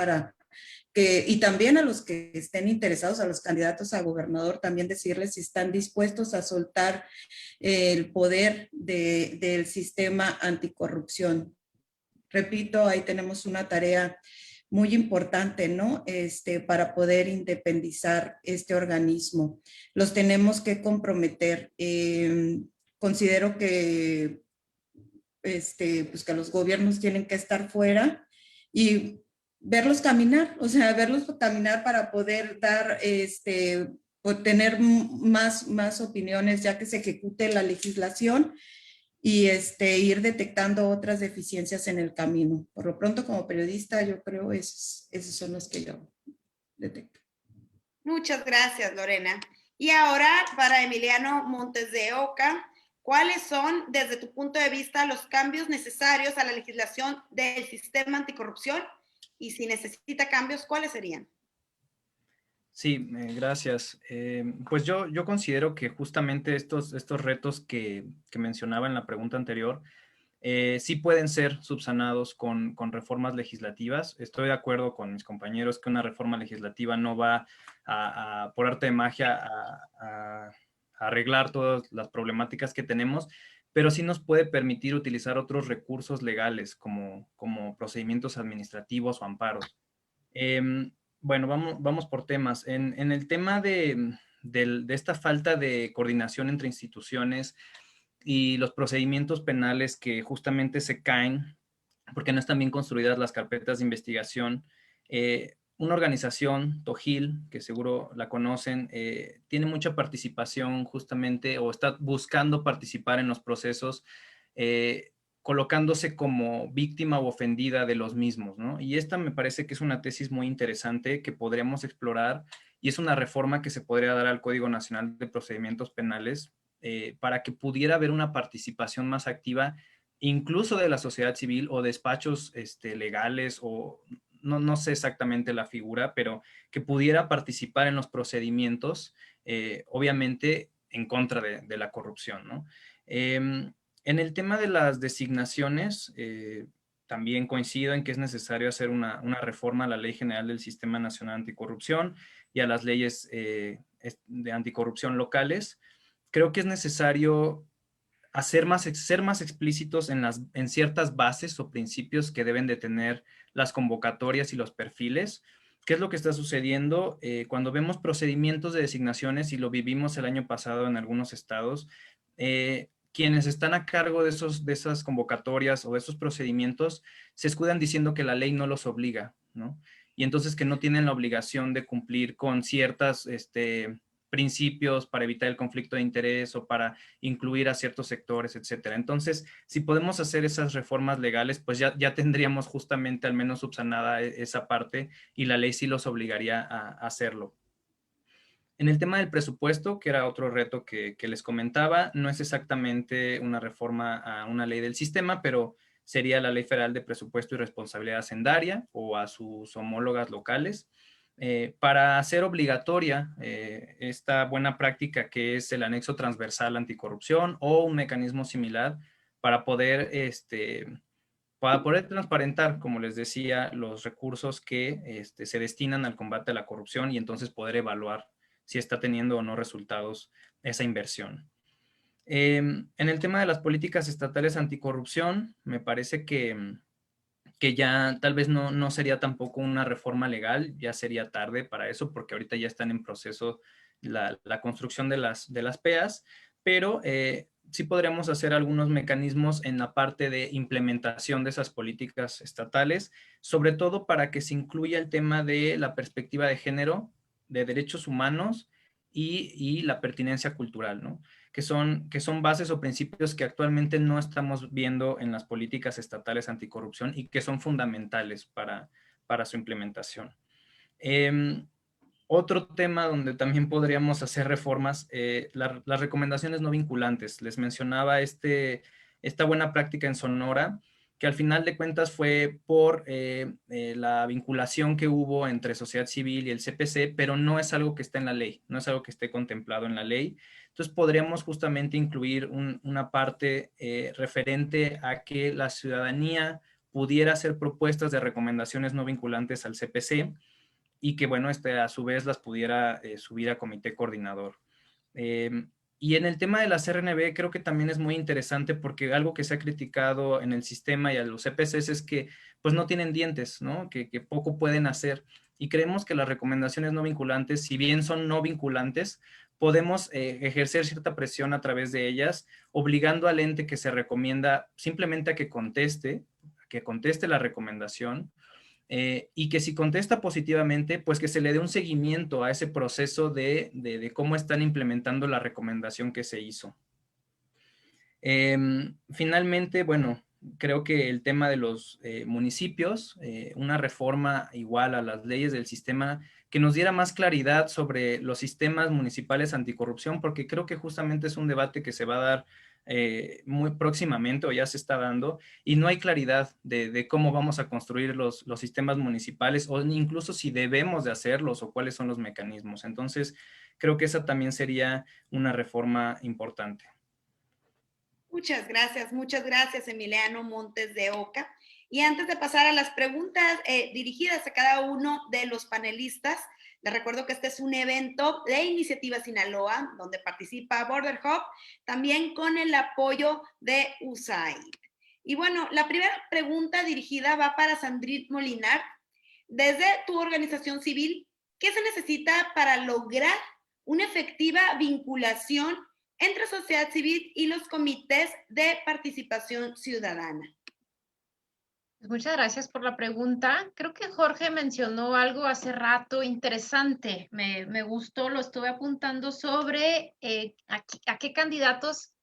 [SPEAKER 5] y también a los que estén interesados, a los candidatos a gobernador, también decirles si están dispuestos a soltar el poder del sistema anticorrupción. Repito, ahí tenemos una tarea muy importante, ¿no? Para poder independizar este organismo. Los tenemos que comprometer. Considero que, pues que los gobiernos tienen que estar fuera y verlos caminar, o sea, verlos caminar para poder dar, tener más opiniones ya que se ejecute la legislación y ir detectando otras deficiencias en el camino. Por lo pronto, como periodista, yo creo esos son los que yo detecto.
[SPEAKER 2] Muchas gracias, Lorena. Y ahora, para Emiliano Montes de Oca, ¿cuáles son, desde tu punto de vista, los cambios necesarios a la legislación del sistema anticorrupción? Y si necesita cambios, ¿cuáles serían?
[SPEAKER 6] Sí, gracias. Pues yo considero que justamente estos retos que mencionaba en la pregunta anterior sí pueden ser subsanados con reformas legislativas. Estoy de acuerdo con mis compañeros que una reforma legislativa no va por arte de magia a arreglar todas las problemáticas que tenemos, pero sí nos puede permitir utilizar otros recursos legales como procedimientos administrativos o amparos. Bueno, vamos por temas. En el tema de esta falta de coordinación entre instituciones y los procedimientos penales que justamente se caen porque no están bien construidas las carpetas de investigación, una organización, Tojil, que seguro la conocen, tiene mucha participación justamente o está buscando participar en los procesos colocándose como víctima o ofendida de los mismos, ¿no? Y esta me parece que es una tesis muy interesante que podríamos explorar y es una reforma que se podría dar al Código Nacional de Procedimientos Penales para que pudiera haber una participación más activa, incluso de la sociedad civil o despachos legales, o no sé exactamente la figura, pero que pudiera participar en los procedimientos, obviamente en contra de la corrupción, ¿no? En el tema de las designaciones, también coincido en que es necesario hacer una reforma a la Ley General del Sistema Nacional Anticorrupción y a las leyes de anticorrupción locales. Creo que es necesario ser más explícitos en ciertas bases o principios que deben de tener las convocatorias y los perfiles. ¿Qué es lo que está sucediendo? Cuando vemos procedimientos de designaciones, y lo vivimos el año pasado en algunos estados, quienes están a cargo de esas convocatorias o de esos procedimientos se escudan diciendo que la ley no los obliga, ¿no? Y entonces que no tienen la obligación de cumplir con ciertas principios para evitar el conflicto de interés o para incluir a ciertos sectores, etcétera. Entonces, si podemos hacer esas reformas legales, pues ya tendríamos justamente al menos subsanada esa parte, y la ley sí los obligaría a hacerlo. En el tema del presupuesto, que era otro reto que les comentaba, no es exactamente una reforma a una ley del sistema, pero sería la Ley Federal de Presupuesto y Responsabilidad Hacendaria, o a sus homólogas locales, para hacer obligatoria esta buena práctica que es el anexo transversal anticorrupción, o un mecanismo similar para poder transparentar, como les decía, los recursos que se destinan al combate a la corrupción, y entonces poder evaluar si está teniendo o no resultados esa inversión. En el tema de las políticas estatales anticorrupción, me parece que ya tal vez no sería tampoco una reforma legal, ya sería tarde para eso, porque ahorita ya están en proceso la construcción de las PEAs, pero sí podríamos hacer algunos mecanismos en la parte de implementación de esas políticas estatales, sobre todo para que se incluya el tema de la perspectiva de género, de derechos humanos y la pertinencia cultural, ¿no? Que son bases o principios que actualmente no estamos viendo en las políticas estatales anticorrupción y que son fundamentales para su implementación. Otro tema donde también podríamos hacer reformas, las recomendaciones no vinculantes. Les mencionaba esta buena práctica en Sonora, que al final de cuentas fue por la vinculación que hubo entre sociedad civil y el CPC, pero no es algo que esté en la ley, no es algo que esté contemplado en la ley. Entonces podríamos justamente incluir una parte referente a que la ciudadanía pudiera hacer propuestas de recomendaciones no vinculantes al CPC, y que, bueno, a su vez las pudiera subir a comité coordinador. Y en el tema de las RNB creo que también es muy interesante, porque algo que se ha criticado en el sistema y a los CPCs es que pues no tienen dientes, ¿no? Que poco pueden hacer. Y creemos que las recomendaciones no vinculantes, si bien son no vinculantes, podemos ejercer cierta presión a través de ellas, obligando al ente que se recomienda simplemente a que conteste la recomendación, y que si contesta positivamente, pues que se le dé un seguimiento a ese proceso de cómo están implementando la recomendación que se hizo. Finalmente, bueno, creo que el tema de los municipios, una reforma igual a las leyes del sistema, que nos diera más claridad sobre los sistemas municipales anticorrupción, porque creo que justamente es un debate que se va a dar muy próximamente, o ya se está dando, y no hay claridad de cómo vamos a construir los sistemas municipales, o incluso si debemos de hacerlos, o cuáles son los mecanismos. Entonces, creo que esa también sería una reforma importante.
[SPEAKER 2] Muchas gracias, Emiliano Montes de Oca. Y antes de pasar a las preguntas dirigidas a cada uno de los panelistas, les recuerdo que este es un evento de Iniciativa Sinaloa, donde participa Border Hub, también con el apoyo de USAID. Y bueno, la primera pregunta dirigida va para Sandrine Molinar. Desde tu organización civil, ¿qué se necesita para lograr una efectiva vinculación entre sociedad civil y los comités de participación ciudadana?
[SPEAKER 3] Muchas gracias por la pregunta. Creo que Jorge mencionó algo hace rato interesante. Me gustó, lo estuve apuntando sobre a qué candidatos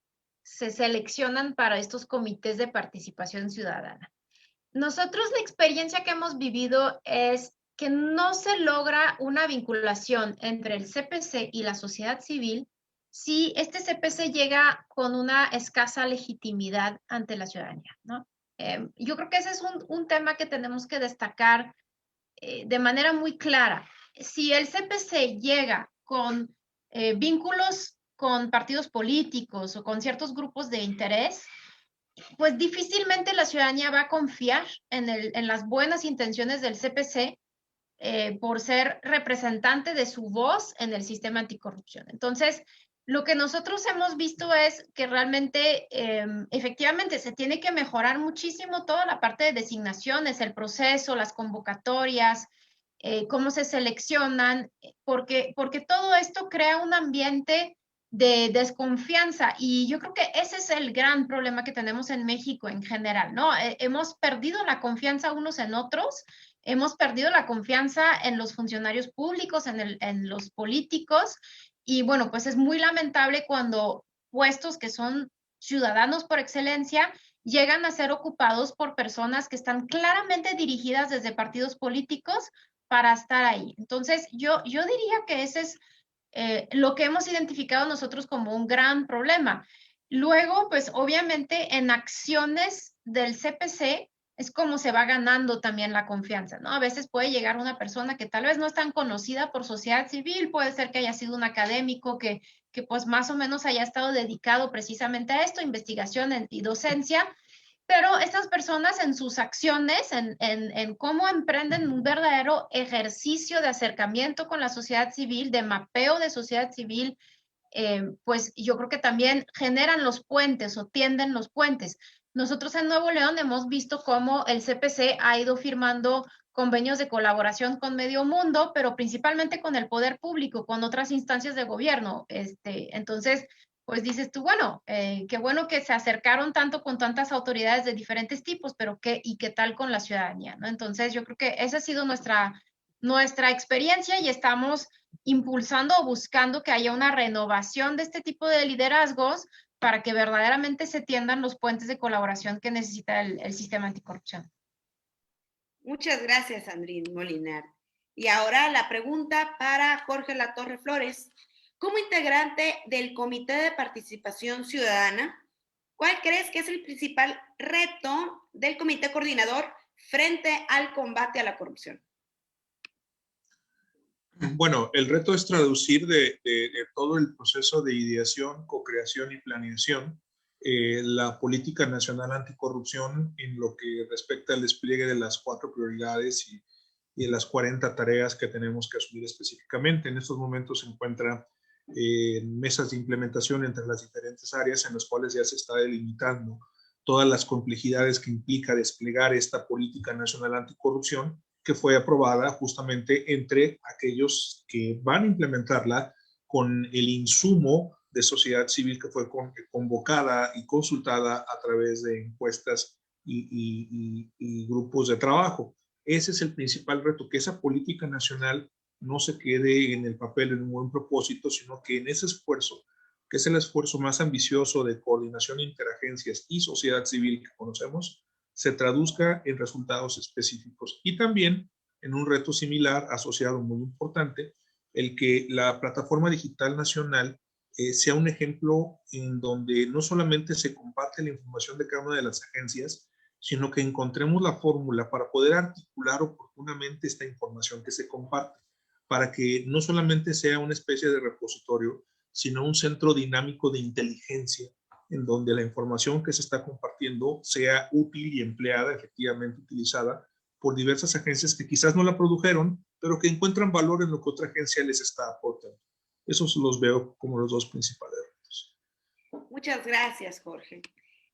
[SPEAKER 3] se seleccionan para estos comités de participación ciudadana. Nosotros la experiencia que hemos vivido es que no se logra una vinculación entre el CPC y la sociedad civil si este CPC llega con una escasa legitimidad ante la ciudadanía, ¿no? Yo creo que ese es un tema que tenemos que destacar de manera muy clara. Si el CPC llega con vínculos con partidos políticos o con ciertos grupos de interés, pues difícilmente la ciudadanía va a confiar en las buenas intenciones del CPC por ser representante de su voz en el sistema anticorrupción. Entonces, lo que nosotros hemos visto es que realmente, efectivamente, se tiene que mejorar muchísimo toda la parte de designaciones, el proceso, las convocatorias, cómo se seleccionan, porque todo esto crea un ambiente de desconfianza y yo creo que ese es el gran problema que tenemos en México en general, ¿no? Hemos perdido la confianza unos en otros, hemos perdido la confianza en los funcionarios públicos, en los políticos y bueno, pues es muy lamentable cuando puestos que son ciudadanos por excelencia llegan a ser ocupados por personas que están claramente dirigidas desde partidos políticos para estar ahí. Entonces, yo diría que ese es lo que hemos identificado nosotros como un gran problema. Luego, pues obviamente en acciones del CPC es como se va ganando también la confianza, ¿no? A veces puede llegar una persona que tal vez no es tan conocida por sociedad civil, puede ser que haya sido un académico que pues más o menos haya estado dedicado precisamente a esto, investigación y docencia, pero estas personas en sus acciones, en cómo emprenden un verdadero ejercicio de acercamiento con la sociedad civil, de mapeo de sociedad civil, pues yo creo que también generan los puentes o tienden los puentes. Nosotros en Nuevo León hemos visto cómo el CPC ha ido firmando convenios de colaboración con medio mundo, pero principalmente con el poder público, con otras instancias de gobierno. Entonces, pues dices tú, bueno, qué bueno que se acercaron tanto con tantas autoridades de diferentes tipos, pero qué tal con la ciudadanía, ¿no? Entonces, yo creo que esa ha sido nuestra experiencia y estamos impulsando o buscando que haya una renovación de este tipo de liderazgos para que verdaderamente se tiendan los puentes de colaboración que necesita el sistema anticorrupción.
[SPEAKER 2] Muchas gracias, Sandrine Molinar. Y ahora la pregunta para Jorge Latorre Flores. Como integrante del Comité de Participación Ciudadana, ¿cuál crees que es el principal reto del comité coordinador frente al combate a la corrupción?
[SPEAKER 4] Bueno, el reto es traducir de todo el proceso de ideación, co-creación y planeación la política nacional anticorrupción en lo que respecta al despliegue de las 4 prioridades y de las 40 tareas que tenemos que asumir específicamente. En estos momentos se encuentran mesas de implementación entre las diferentes áreas en las cuales ya se está delimitando todas las complejidades que implica desplegar esta política nacional anticorrupción, que fue aprobada justamente entre aquellos que van a implementarla con el insumo de sociedad civil que fue convocada y consultada a través de encuestas y grupos de trabajo. Ese es el principal reto, que esa política nacional no se quede en el papel en un buen propósito, sino que en ese esfuerzo, que es el esfuerzo más ambicioso de coordinación de interagencias y sociedad civil que conocemos, se traduzca en resultados específicos. Y también en un reto similar asociado muy importante, el que la plataforma digital nacional sea un ejemplo en donde no solamente se comparte la información de cada una de las agencias, sino que encontremos la fórmula para poder articular oportunamente esta información que se comparte, para que no solamente sea una especie de repositorio, sino un centro dinámico de inteligencia en donde la información que se está compartiendo sea útil y empleada, efectivamente utilizada por diversas agencias que quizás no la produjeron, pero que encuentran valor en lo que otra agencia les está aportando. Esos los veo como los 2 principales retos.
[SPEAKER 2] Muchas gracias, Jorge.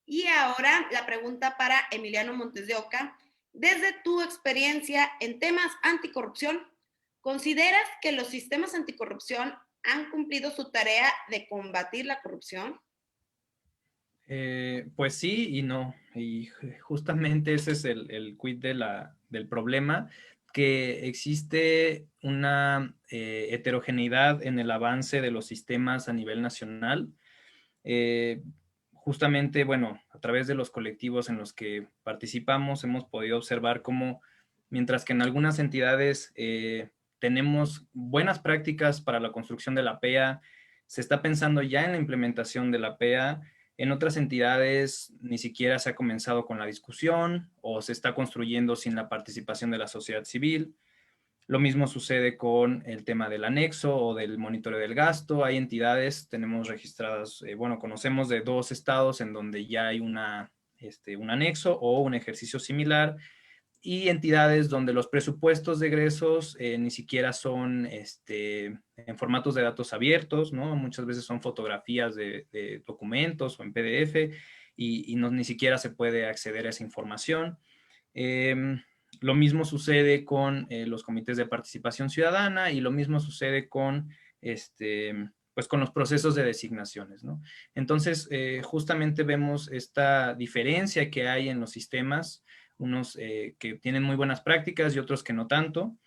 [SPEAKER 2] Y ahora la pregunta para Emiliano Montes de Oca. Desde tu experiencia en temas anticorrupción, ¿consideras que los sistemas anticorrupción han cumplido su tarea de combatir la corrupción?
[SPEAKER 6] Pues sí y no, y justamente ese es el quid del problema, que existe una heterogeneidad en el avance de los sistemas a nivel nacional. Justamente, bueno, a través de los colectivos en los que participamos hemos podido observar cómo mientras que en algunas entidades tenemos buenas prácticas para la construcción de la PEA, se está pensando ya en la implementación de la PEA. En otras entidades ni siquiera se ha comenzado con la discusión o se está construyendo sin la participación de la sociedad civil. Lo mismo sucede con el tema del anexo o del monitoreo del gasto. Hay entidades, tenemos registradas, conocemos de 2 estados en donde ya hay un anexo o un ejercicio similar, y entidades donde los presupuestos de egresos ni siquiera son en formatos de datos abiertos, ¿no? Muchas veces son fotografías de documentos o en PDF y no, ni siquiera se puede acceder a esa información. Lo mismo sucede con los comités de participación ciudadana y lo mismo sucede con, pues con los procesos de designaciones, ¿no? Entonces, justamente vemos esta diferencia que hay en los sistemas, unos que tienen muy buenas prácticas y otros que no tanto.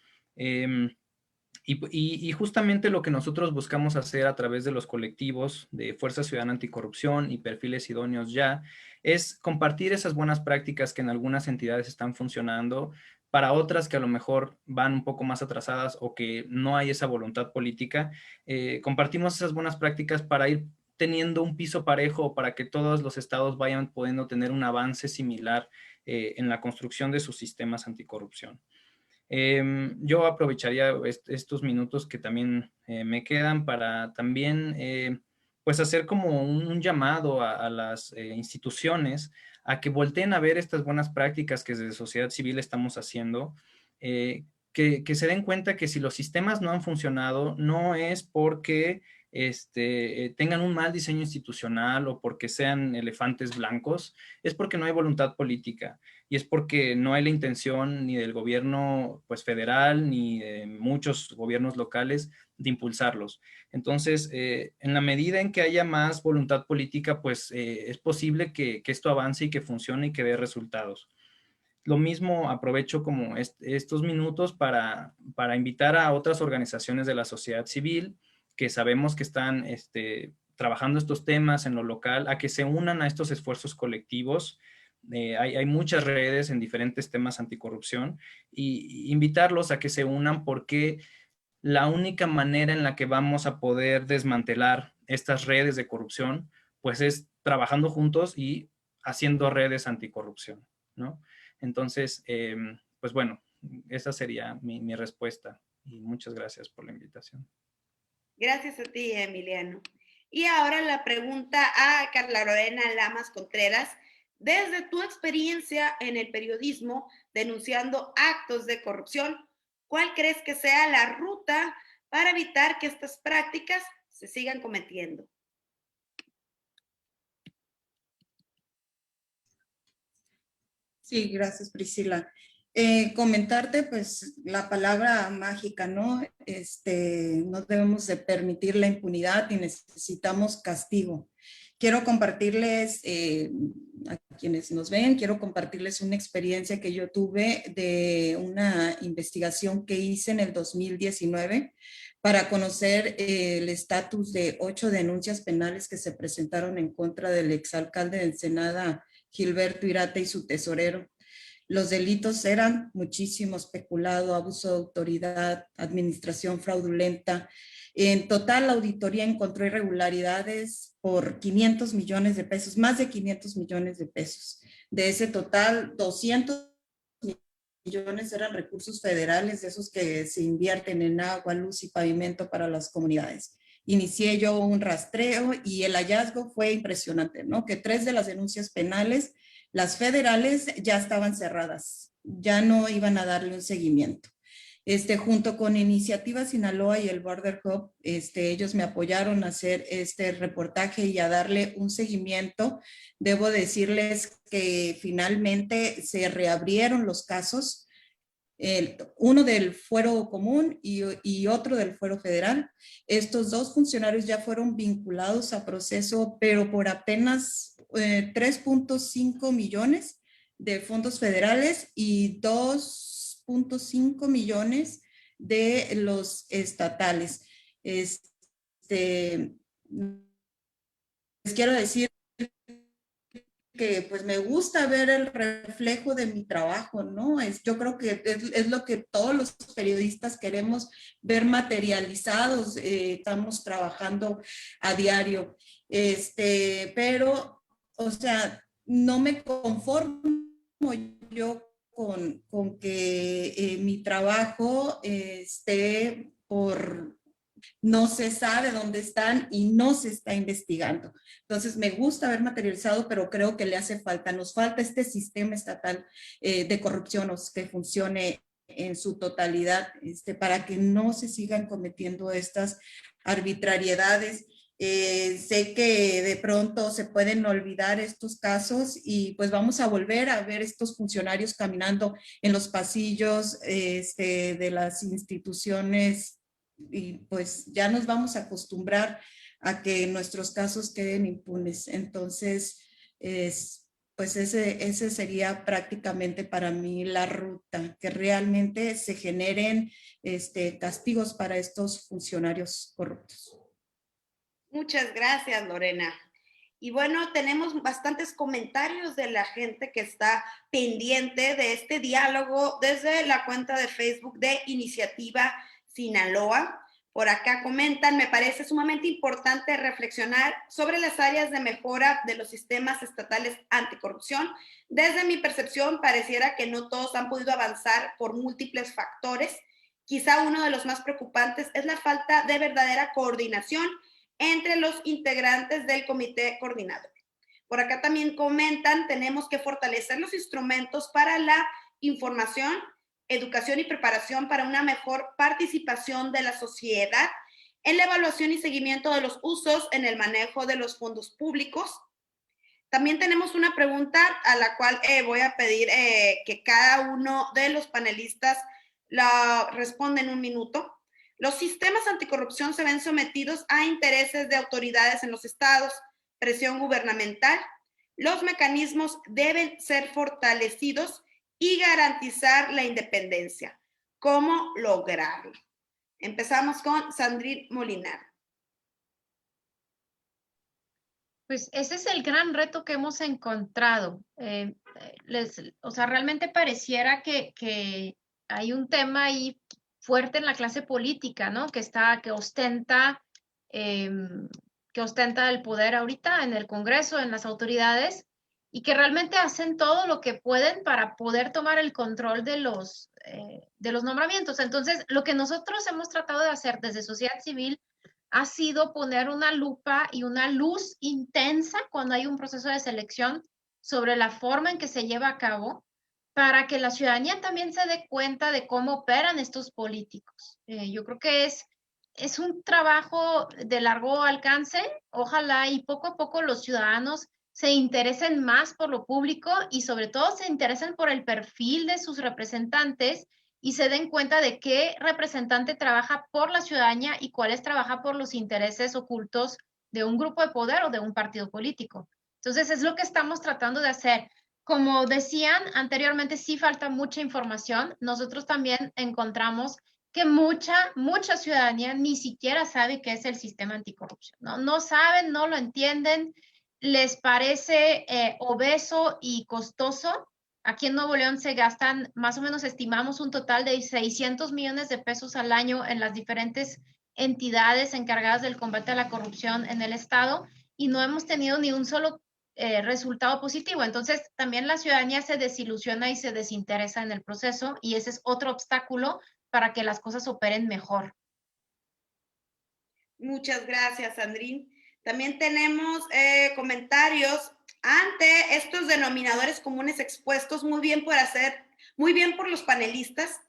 [SPEAKER 6] Y justamente lo que nosotros buscamos hacer a través de los colectivos de Fuerza Ciudadana Anticorrupción y Perfiles Idóneos Ya es compartir esas buenas prácticas que en algunas entidades están funcionando, para otras que a lo mejor van un poco más atrasadas o que no hay esa voluntad política. Compartimos esas buenas prácticas para ir teniendo un piso parejo, para que todos los estados vayan pudiendo tener un avance similar en la construcción de sus sistemas anticorrupción. Yo aprovecharía estos minutos que también me quedan para también pues hacer como un llamado a las instituciones a que volteen a ver estas buenas prácticas que desde sociedad civil estamos haciendo, que se den cuenta que si los sistemas no han funcionado, no es porque tengan un mal diseño institucional o porque sean elefantes blancos, es porque no hay voluntad política. Y es porque no hay la intención ni del gobierno pues, federal ni de muchos gobiernos locales de impulsarlos. Entonces, en la medida en que haya más voluntad política, pues es posible que esto avance y que funcione y que dé resultados. Lo mismo aprovecho como estos minutos para invitar a otras organizaciones de la sociedad civil que sabemos que están trabajando estos temas en lo local, a que se unan a estos esfuerzos colectivos. Hay muchas redes en diferentes temas anticorrupción y invitarlos a que se unan, porque la única manera en la que vamos a poder desmantelar estas redes de corrupción pues es trabajando juntos y haciendo redes anticorrupción, ¿no? Entonces, pues bueno, esa sería mi respuesta y muchas gracias por la invitación.
[SPEAKER 2] Gracias a ti, Emiliano. Y ahora la pregunta a Carla Lorena Lamas Contreras. Desde tu experiencia en el periodismo denunciando actos de corrupción, ¿cuál crees que sea la ruta para evitar que estas prácticas se sigan cometiendo?
[SPEAKER 5] Sí, gracias, Priscila. Comentarte, pues, la palabra mágica, ¿no? No debemos de permitir la impunidad y necesitamos castigo. Quiero compartirles, a quienes nos ven, quiero compartirles una experiencia que yo tuve de una investigación que hice en el 2019 para conocer el estatus de 8 denuncias penales que se presentaron en contra del exalcalde de Ensenada, Gilberto Irate, y su tesorero. Los delitos eran muchísimos: peculado, abuso de autoridad, administración fraudulenta. En total, la auditoría encontró irregularidades por 500 millones de pesos, más de 500 millones de pesos. De ese total, 200 millones eran recursos federales, de esos que se invierten en agua, luz y pavimento para las comunidades. Inicié yo un rastreo y el hallazgo fue impresionante, ¿no? Que 3 de las denuncias penales, las federales, ya estaban cerradas, ya no iban a darle un seguimiento. Junto con Iniciativa Sinaloa y el Border Hub, ellos me apoyaron a hacer este reportaje y a darle un seguimiento. Debo decirles que finalmente se reabrieron los casos, uno del fuero común y otro del fuero federal. Estos 2 funcionarios ya fueron vinculados a proceso, pero por apenas 3.5 millones de fondos federales y 2.5 millones de los estatales. Les quiero decir que pues me gusta ver el reflejo de mi trabajo, ¿no? Yo creo que es lo que todos los periodistas queremos ver materializados, estamos trabajando a diario, pero, o sea, no me conformo yo con que mi trabajo esté por... No se sabe dónde están y no se está investigando. Entonces, me gusta haber materializado, pero creo que le hace falta, nos falta este sistema estatal de corrupción que funcione en su totalidad, para que no se sigan cometiendo estas arbitrariedades. Sé que de pronto se pueden olvidar estos casos y pues vamos a volver a ver estos funcionarios caminando en los pasillos de las instituciones y pues ya nos vamos a acostumbrar a que nuestros casos queden impunes. Entonces, pues ese sería prácticamente para mí la ruta, que realmente se generen castigos para estos funcionarios corruptos.
[SPEAKER 2] Muchas gracias, Lorena. Y bueno, tenemos bastantes comentarios de la gente que está pendiente de este diálogo desde la cuenta de Facebook de Iniciativa Sinaloa. Por acá comentan, me parece sumamente importante reflexionar sobre las áreas de mejora de los sistemas estatales anticorrupción. Desde mi percepción, pareciera que no todos han podido avanzar por múltiples factores. Quizá uno de los más preocupantes es la falta de verdadera coordinación entre los integrantes del comité coordinador. Por acá también comentan, tenemos que fortalecer los instrumentos para la información, educación y preparación para una mejor participación de la sociedad en la evaluación y seguimiento de los usos en el manejo de los fondos públicos. También tenemos una pregunta a la cual voy a pedir que cada uno de los panelistas la responda en un minuto. Los sistemas anticorrupción se ven sometidos a intereses de autoridades en los estados, presión gubernamental. Los mecanismos deben ser fortalecidos y garantizar la independencia. ¿Cómo lograrlo? Empezamos con Sandrine Molinar.
[SPEAKER 3] Pues ese es el gran reto que hemos encontrado. O sea, realmente pareciera que hay un tema ahí fuerte en la clase política, ¿no? Que ostenta el poder ahorita en el Congreso, en las autoridades, y que realmente hacen todo lo que pueden para poder tomar el control de los nombramientos. Entonces, lo que nosotros hemos tratado de hacer desde sociedad civil ha sido poner una lupa y una luz intensa cuando hay un proceso de selección sobre la forma en que se lleva a cabo, para que la ciudadanía también se dé cuenta de cómo operan estos políticos. Yo creo que es un trabajo de largo alcance. Ojalá y poco a poco los ciudadanos se interesen más por lo público y sobre todo se interesen por el perfil de sus representantes y se den cuenta de qué representante trabaja por la ciudadanía y cuáles trabaja por los intereses ocultos de un grupo de poder o de un partido político. Entonces, es lo que estamos tratando de hacer. Como decían anteriormente, sí falta mucha información. Nosotros también encontramos que mucha ciudadanía ni siquiera sabe qué es el sistema anticorrupción, ¿no? No saben, no lo entienden, les parece obeso y costoso. Aquí en Nuevo León se gastan, más o menos estimamos un total de 600 millones de pesos al año en las diferentes entidades encargadas del combate a la corrupción en el estado y no hemos tenido ni un solo resultado positivo. Entonces, también la ciudadanía se desilusiona y se desinteresa en el proceso y ese es otro obstáculo para que las cosas operen mejor.
[SPEAKER 2] Muchas gracias, Sandrine. También tenemos comentarios ante estos denominadores comunes expuestos, muy bien por los panelistas.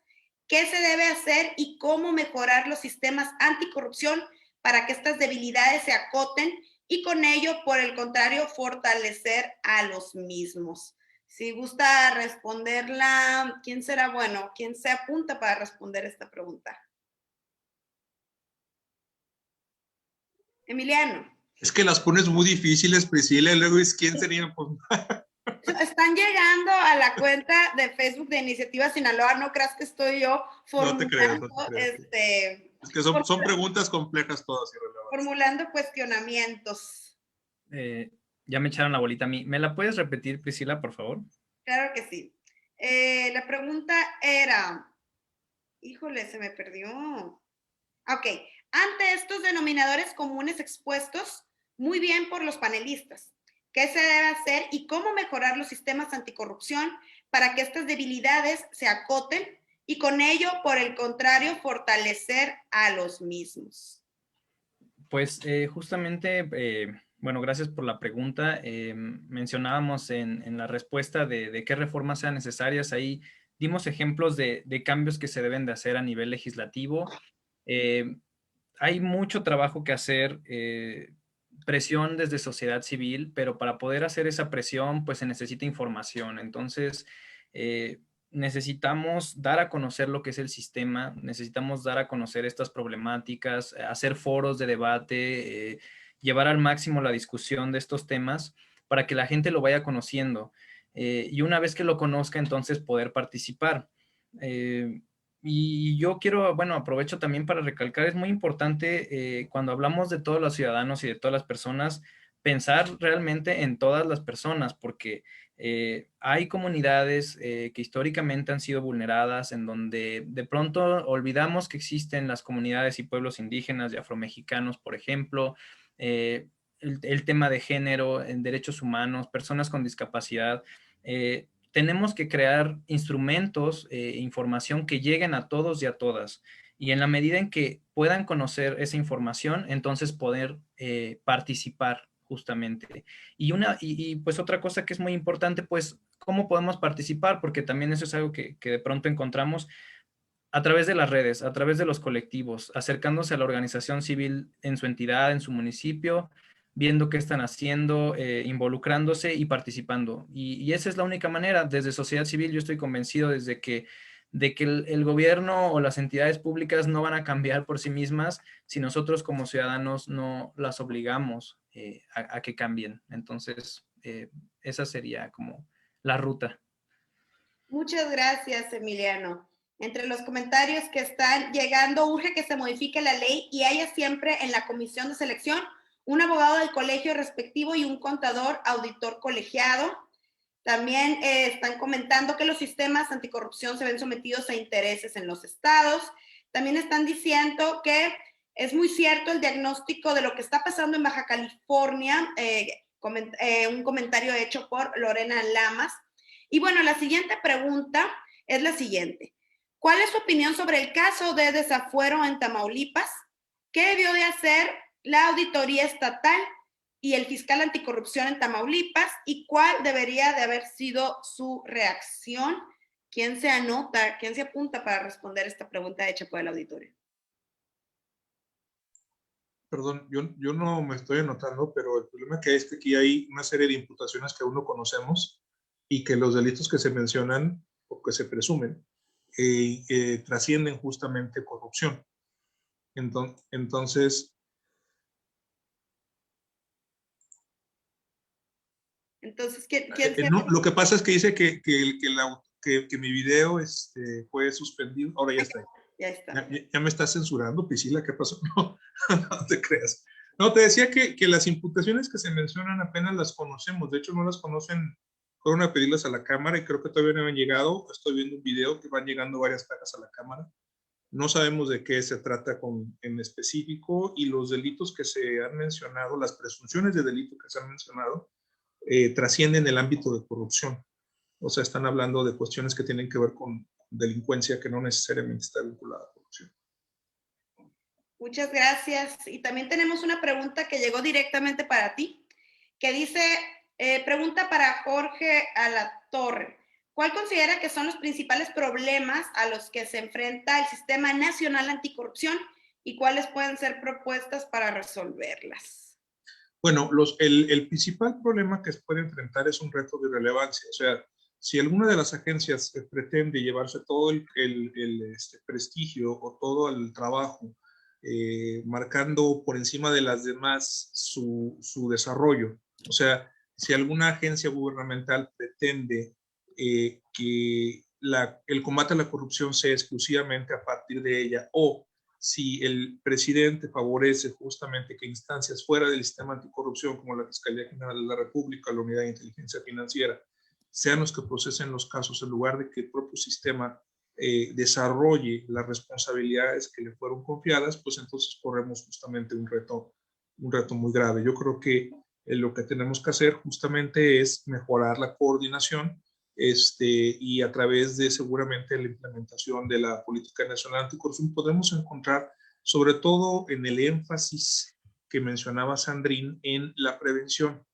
[SPEAKER 2] ¿Qué se debe hacer y cómo mejorar los sistemas anticorrupción para que estas debilidades se acoten y con ello, por el contrario, fortalecer a los mismos? Si gusta responderla, ¿quién será bueno? ¿Quién se apunta para responder esta pregunta? Emiliano.
[SPEAKER 4] Es que las pones muy difíciles, Priscila, y luego es quién sería. Pues...
[SPEAKER 2] Están llegando a la cuenta de Facebook de Iniciativa Sinaloa, no creas que estoy yo formulando,
[SPEAKER 4] no te creas. Es que son preguntas complejas todas y relevantes.
[SPEAKER 2] Formulando cuestionamientos.
[SPEAKER 6] Ya me echaron la bolita a mí. ¿Me la puedes repetir, Priscila, por favor?
[SPEAKER 2] Claro que sí. La pregunta era, híjole, se me perdió. Ok, ante estos denominadores comunes expuestos muy bien por los panelistas, ¿qué se debe hacer y cómo mejorar los sistemas anticorrupción para que estas debilidades se acoten y con ello, por el contrario, fortalecer a los mismos?
[SPEAKER 6] Pues justamente, bueno, gracias por la pregunta. Mencionábamos en la respuesta de qué reformas sean necesarias. Ahí dimos ejemplos de cambios que se deben de hacer a nivel legislativo. Hay mucho trabajo que hacer, presión desde sociedad civil, pero para poder hacer esa presión, pues se necesita información. Entonces, necesitamos dar a conocer lo que es el sistema, necesitamos dar a conocer estas problemáticas, hacer foros de debate, llevar al máximo la discusión de estos temas para que la gente lo vaya conociendo. Y una vez que lo conozca, entonces poder participar. Y yo quiero, bueno, aprovecho también para recalcar, es muy importante cuando hablamos de todos los ciudadanos y de todas las personas, pensar realmente en todas las personas, porque hay comunidades que históricamente han sido vulneradas, en donde de pronto olvidamos que existen las comunidades y pueblos indígenas y afromexicanos, por ejemplo, el tema de género, en derechos humanos, personas con discapacidad. Tenemos que crear instrumentos, información que lleguen a todos y a todas. Y en la medida en que puedan conocer esa información, entonces poder participar justamente. Y pues otra cosa que es muy importante, pues, ¿cómo podemos participar? Porque también eso es algo que de pronto encontramos a través de las redes, a través de los colectivos, acercándose a la organización civil en su entidad, en su municipio, viendo qué están haciendo, involucrándose y participando. Y esa es la única manera. Desde sociedad civil yo estoy convencido de que el gobierno o las entidades públicas no van a cambiar por sí mismas si nosotros como ciudadanos no las obligamos a que cambien. Entonces, esa sería como la ruta.
[SPEAKER 2] Muchas gracias, Emiliano. Entre los comentarios que están llegando, urge que se modifique la ley y haya siempre en la comisión de selección un abogado del colegio respectivo y un contador auditor colegiado. También están comentando que los sistemas anticorrupción se ven sometidos a intereses en los estados. También están diciendo que es muy cierto el diagnóstico de lo que está pasando en Baja California, un comentario hecho por Lorena Lamas. Y bueno, la siguiente pregunta es la siguiente. ¿Cuál es su opinión sobre el caso de desafuero en Tamaulipas? ¿Qué debió de hacer la auditoría estatal y el fiscal anticorrupción en Tamaulipas? ¿Y cuál debería de haber sido su reacción? ¿Quién se anota, quién se apunta para responder esta pregunta hecha por el auditorio?
[SPEAKER 4] Perdón, yo no me estoy anotando, pero el problema que es que aquí hay una serie de imputaciones que aún no conocemos y que los delitos que se mencionan o que se presumen trascienden justamente corrupción. Entonces,
[SPEAKER 2] ¿quién se...
[SPEAKER 4] no, lo que pasa es que dice que mi video fue suspendido. Ahora ya está.
[SPEAKER 2] Ya está.
[SPEAKER 4] Ya me estás censurando, Priscila, ¿qué pasó? No, no te creas. No, te decía que las imputaciones que se mencionan apenas las conocemos. De hecho, no las conocen. Fueron a pedirlas a la Cámara y creo que todavía no han llegado. Estoy viendo un video que van llegando varias cajas a la Cámara. No sabemos de qué se trata en específico y los delitos que se han mencionado, las presunciones de delito que se han mencionado, trascienden el ámbito de corrupción. O sea, están hablando de cuestiones que tienen que ver con delincuencia que no necesariamente está vinculada a corrupción.
[SPEAKER 2] Muchas gracias. Y también tenemos una pregunta que llegó directamente para ti, que dice, pregunta para Jorge Alatorre. ¿Cuál considera que son los principales problemas a los que se enfrenta el Sistema Nacional Anticorrupción y cuáles pueden ser propuestas para resolverlas?
[SPEAKER 4] Bueno, el principal problema que se puede enfrentar es un reto de relevancia. O sea, si alguna de las agencias pretende llevarse todo el prestigio o todo el trabajo, marcando por encima de las demás su desarrollo, o sea, si alguna agencia gubernamental pretende que el combate a la corrupción sea exclusivamente a partir de ella, o si el presidente favorece justamente que instancias fuera del sistema anticorrupción, como la Fiscalía General de la República, la Unidad de Inteligencia Financiera, sean los que procesen los casos en lugar de que el propio sistema desarrolle las responsabilidades que le fueron confiadas, pues entonces corremos justamente un reto muy grave. Yo creo que lo que tenemos que hacer justamente es mejorar la coordinación y a través de seguramente la implementación de la Política Nacional Anticorrupción podemos encontrar, sobre todo en el énfasis que mencionaba Sandrine, en la prevención.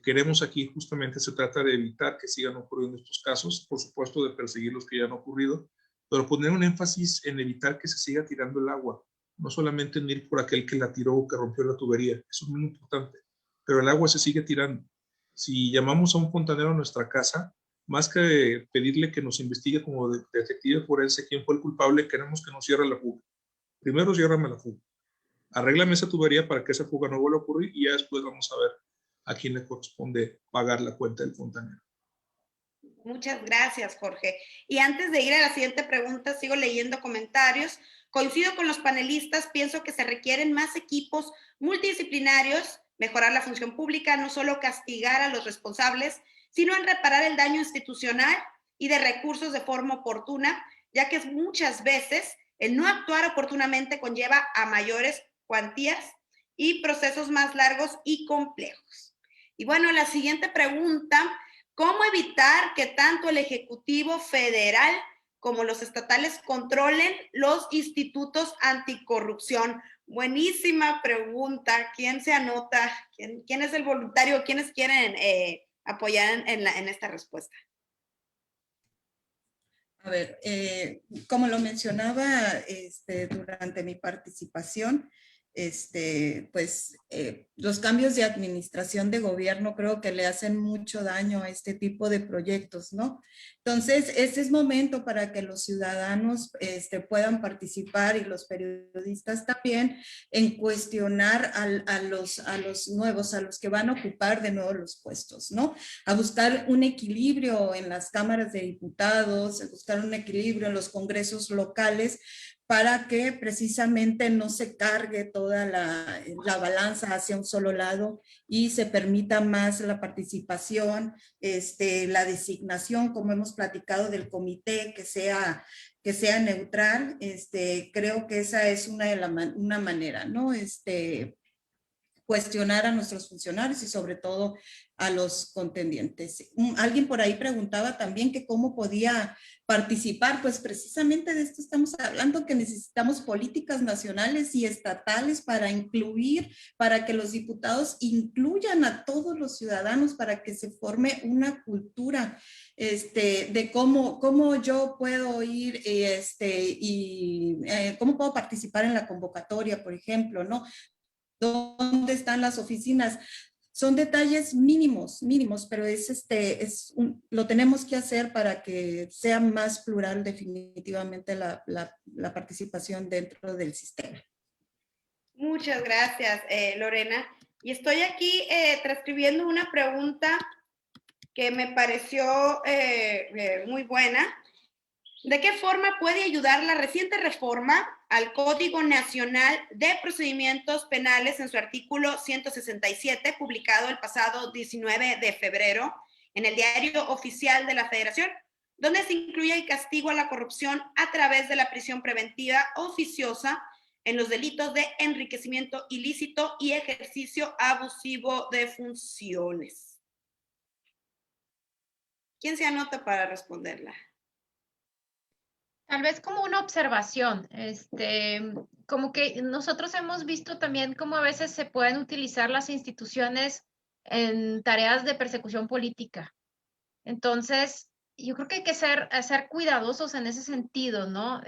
[SPEAKER 4] Queremos aquí justamente, se trata de evitar que sigan ocurriendo estos casos, por supuesto de perseguir los que ya han ocurrido, pero poner un énfasis en evitar que se siga tirando el agua, no solamente en ir por aquel que la tiró o que rompió la tubería, eso es muy importante, pero el agua se sigue tirando. Si llamamos a un fontanero a nuestra casa, más que pedirle que nos investigue como detective forense quién fue el culpable, queremos que nos cierre la fuga. Primero ciérrame la fuga, arréglame esa tubería para que esa fuga no vuelva a ocurrir y ya después vamos a ver a quién le corresponde pagar la cuenta del fontanero.
[SPEAKER 2] Muchas gracias, Jorge. Y antes de ir a la siguiente pregunta, sigo leyendo comentarios. Coincido con los panelistas, pienso que se requieren más equipos multidisciplinarios, mejorar la función pública, no solo castigar a los responsables, sino en reparar el daño institucional y de recursos de forma oportuna, ya que muchas veces el no actuar oportunamente conlleva a mayores cuantías y procesos más largos y complejos. Y bueno, la siguiente pregunta, ¿cómo evitar que tanto el Ejecutivo Federal como los estatales controlen los institutos anticorrupción? Buenísima pregunta. ¿Quién se anota? ¿Quién es el voluntario? ¿Quiénes quieren apoyar en esta respuesta?
[SPEAKER 5] A ver, como lo mencionaba durante mi participación, pues los cambios de administración de gobierno creo que le hacen mucho daño a este tipo de proyectos, ¿no? Entonces, este es momento para que los ciudadanos puedan participar y los periodistas también en cuestionar a los nuevos, a los que van a ocupar de nuevo los puestos, ¿no? A buscar un equilibrio en las cámaras de diputados, a buscar un equilibrio en los congresos locales, para que precisamente no se cargue toda la balanza hacia un solo lado y se permita más la participación, la designación, como hemos platicado, del comité que sea neutral. Creo que esa es una manera, ¿no? Cuestionar a nuestros funcionarios y sobre todo a los contendientes. Alguien por ahí preguntaba también que cómo podía participar, pues precisamente de esto estamos hablando, que necesitamos políticas nacionales y estatales para incluir, para que los diputados incluyan a todos los ciudadanos, para que se forme una cultura de cómo yo puedo ir cómo puedo participar en la convocatoria, por ejemplo, ¿no? ¿Dónde están las oficinas? Son detalles mínimos, pero lo tenemos que hacer para que sea más plural definitivamente la participación dentro del sistema.
[SPEAKER 2] Muchas gracias, Lorena. Y estoy aquí transcribiendo una pregunta que me pareció muy buena. ¿De qué forma puede ayudar la reciente reforma al Código Nacional de Procedimientos Penales en su artículo 167, publicado el pasado 19 de febrero en el Diario Oficial de la Federación, donde se incluye el castigo a la corrupción a través de la prisión preventiva oficiosa en los delitos de enriquecimiento ilícito y ejercicio abusivo de funciones? ¿Quién se anota para responderla?
[SPEAKER 3] Tal vez como una observación, como que nosotros hemos visto también cómo a veces se pueden utilizar las instituciones en tareas de persecución política. Entonces, yo creo que hay que ser cuidadosos en ese sentido, ¿no?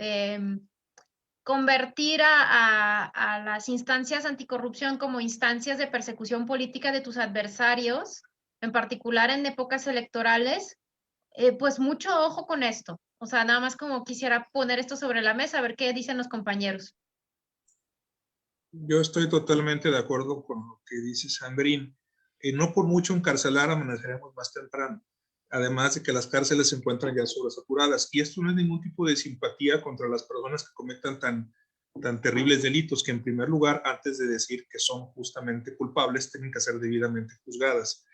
[SPEAKER 3] Convertir a las instancias anticorrupción como instancias de persecución política de tus adversarios, en particular en épocas electorales, pues mucho ojo con esto. O sea, nada más como quisiera poner esto sobre la mesa, a ver qué dicen los compañeros.
[SPEAKER 4] Yo estoy totalmente de acuerdo con lo que dice Sandrine. No por mucho encarcelar amaneceremos más temprano. Además de que las cárceles se encuentran ya sobresaturadas. Y esto no es ningún tipo de simpatía contra las personas que cometan tan tan terribles delitos que en primer lugar, antes de decir que son justamente culpables, tienen que ser debidamente juzgadas.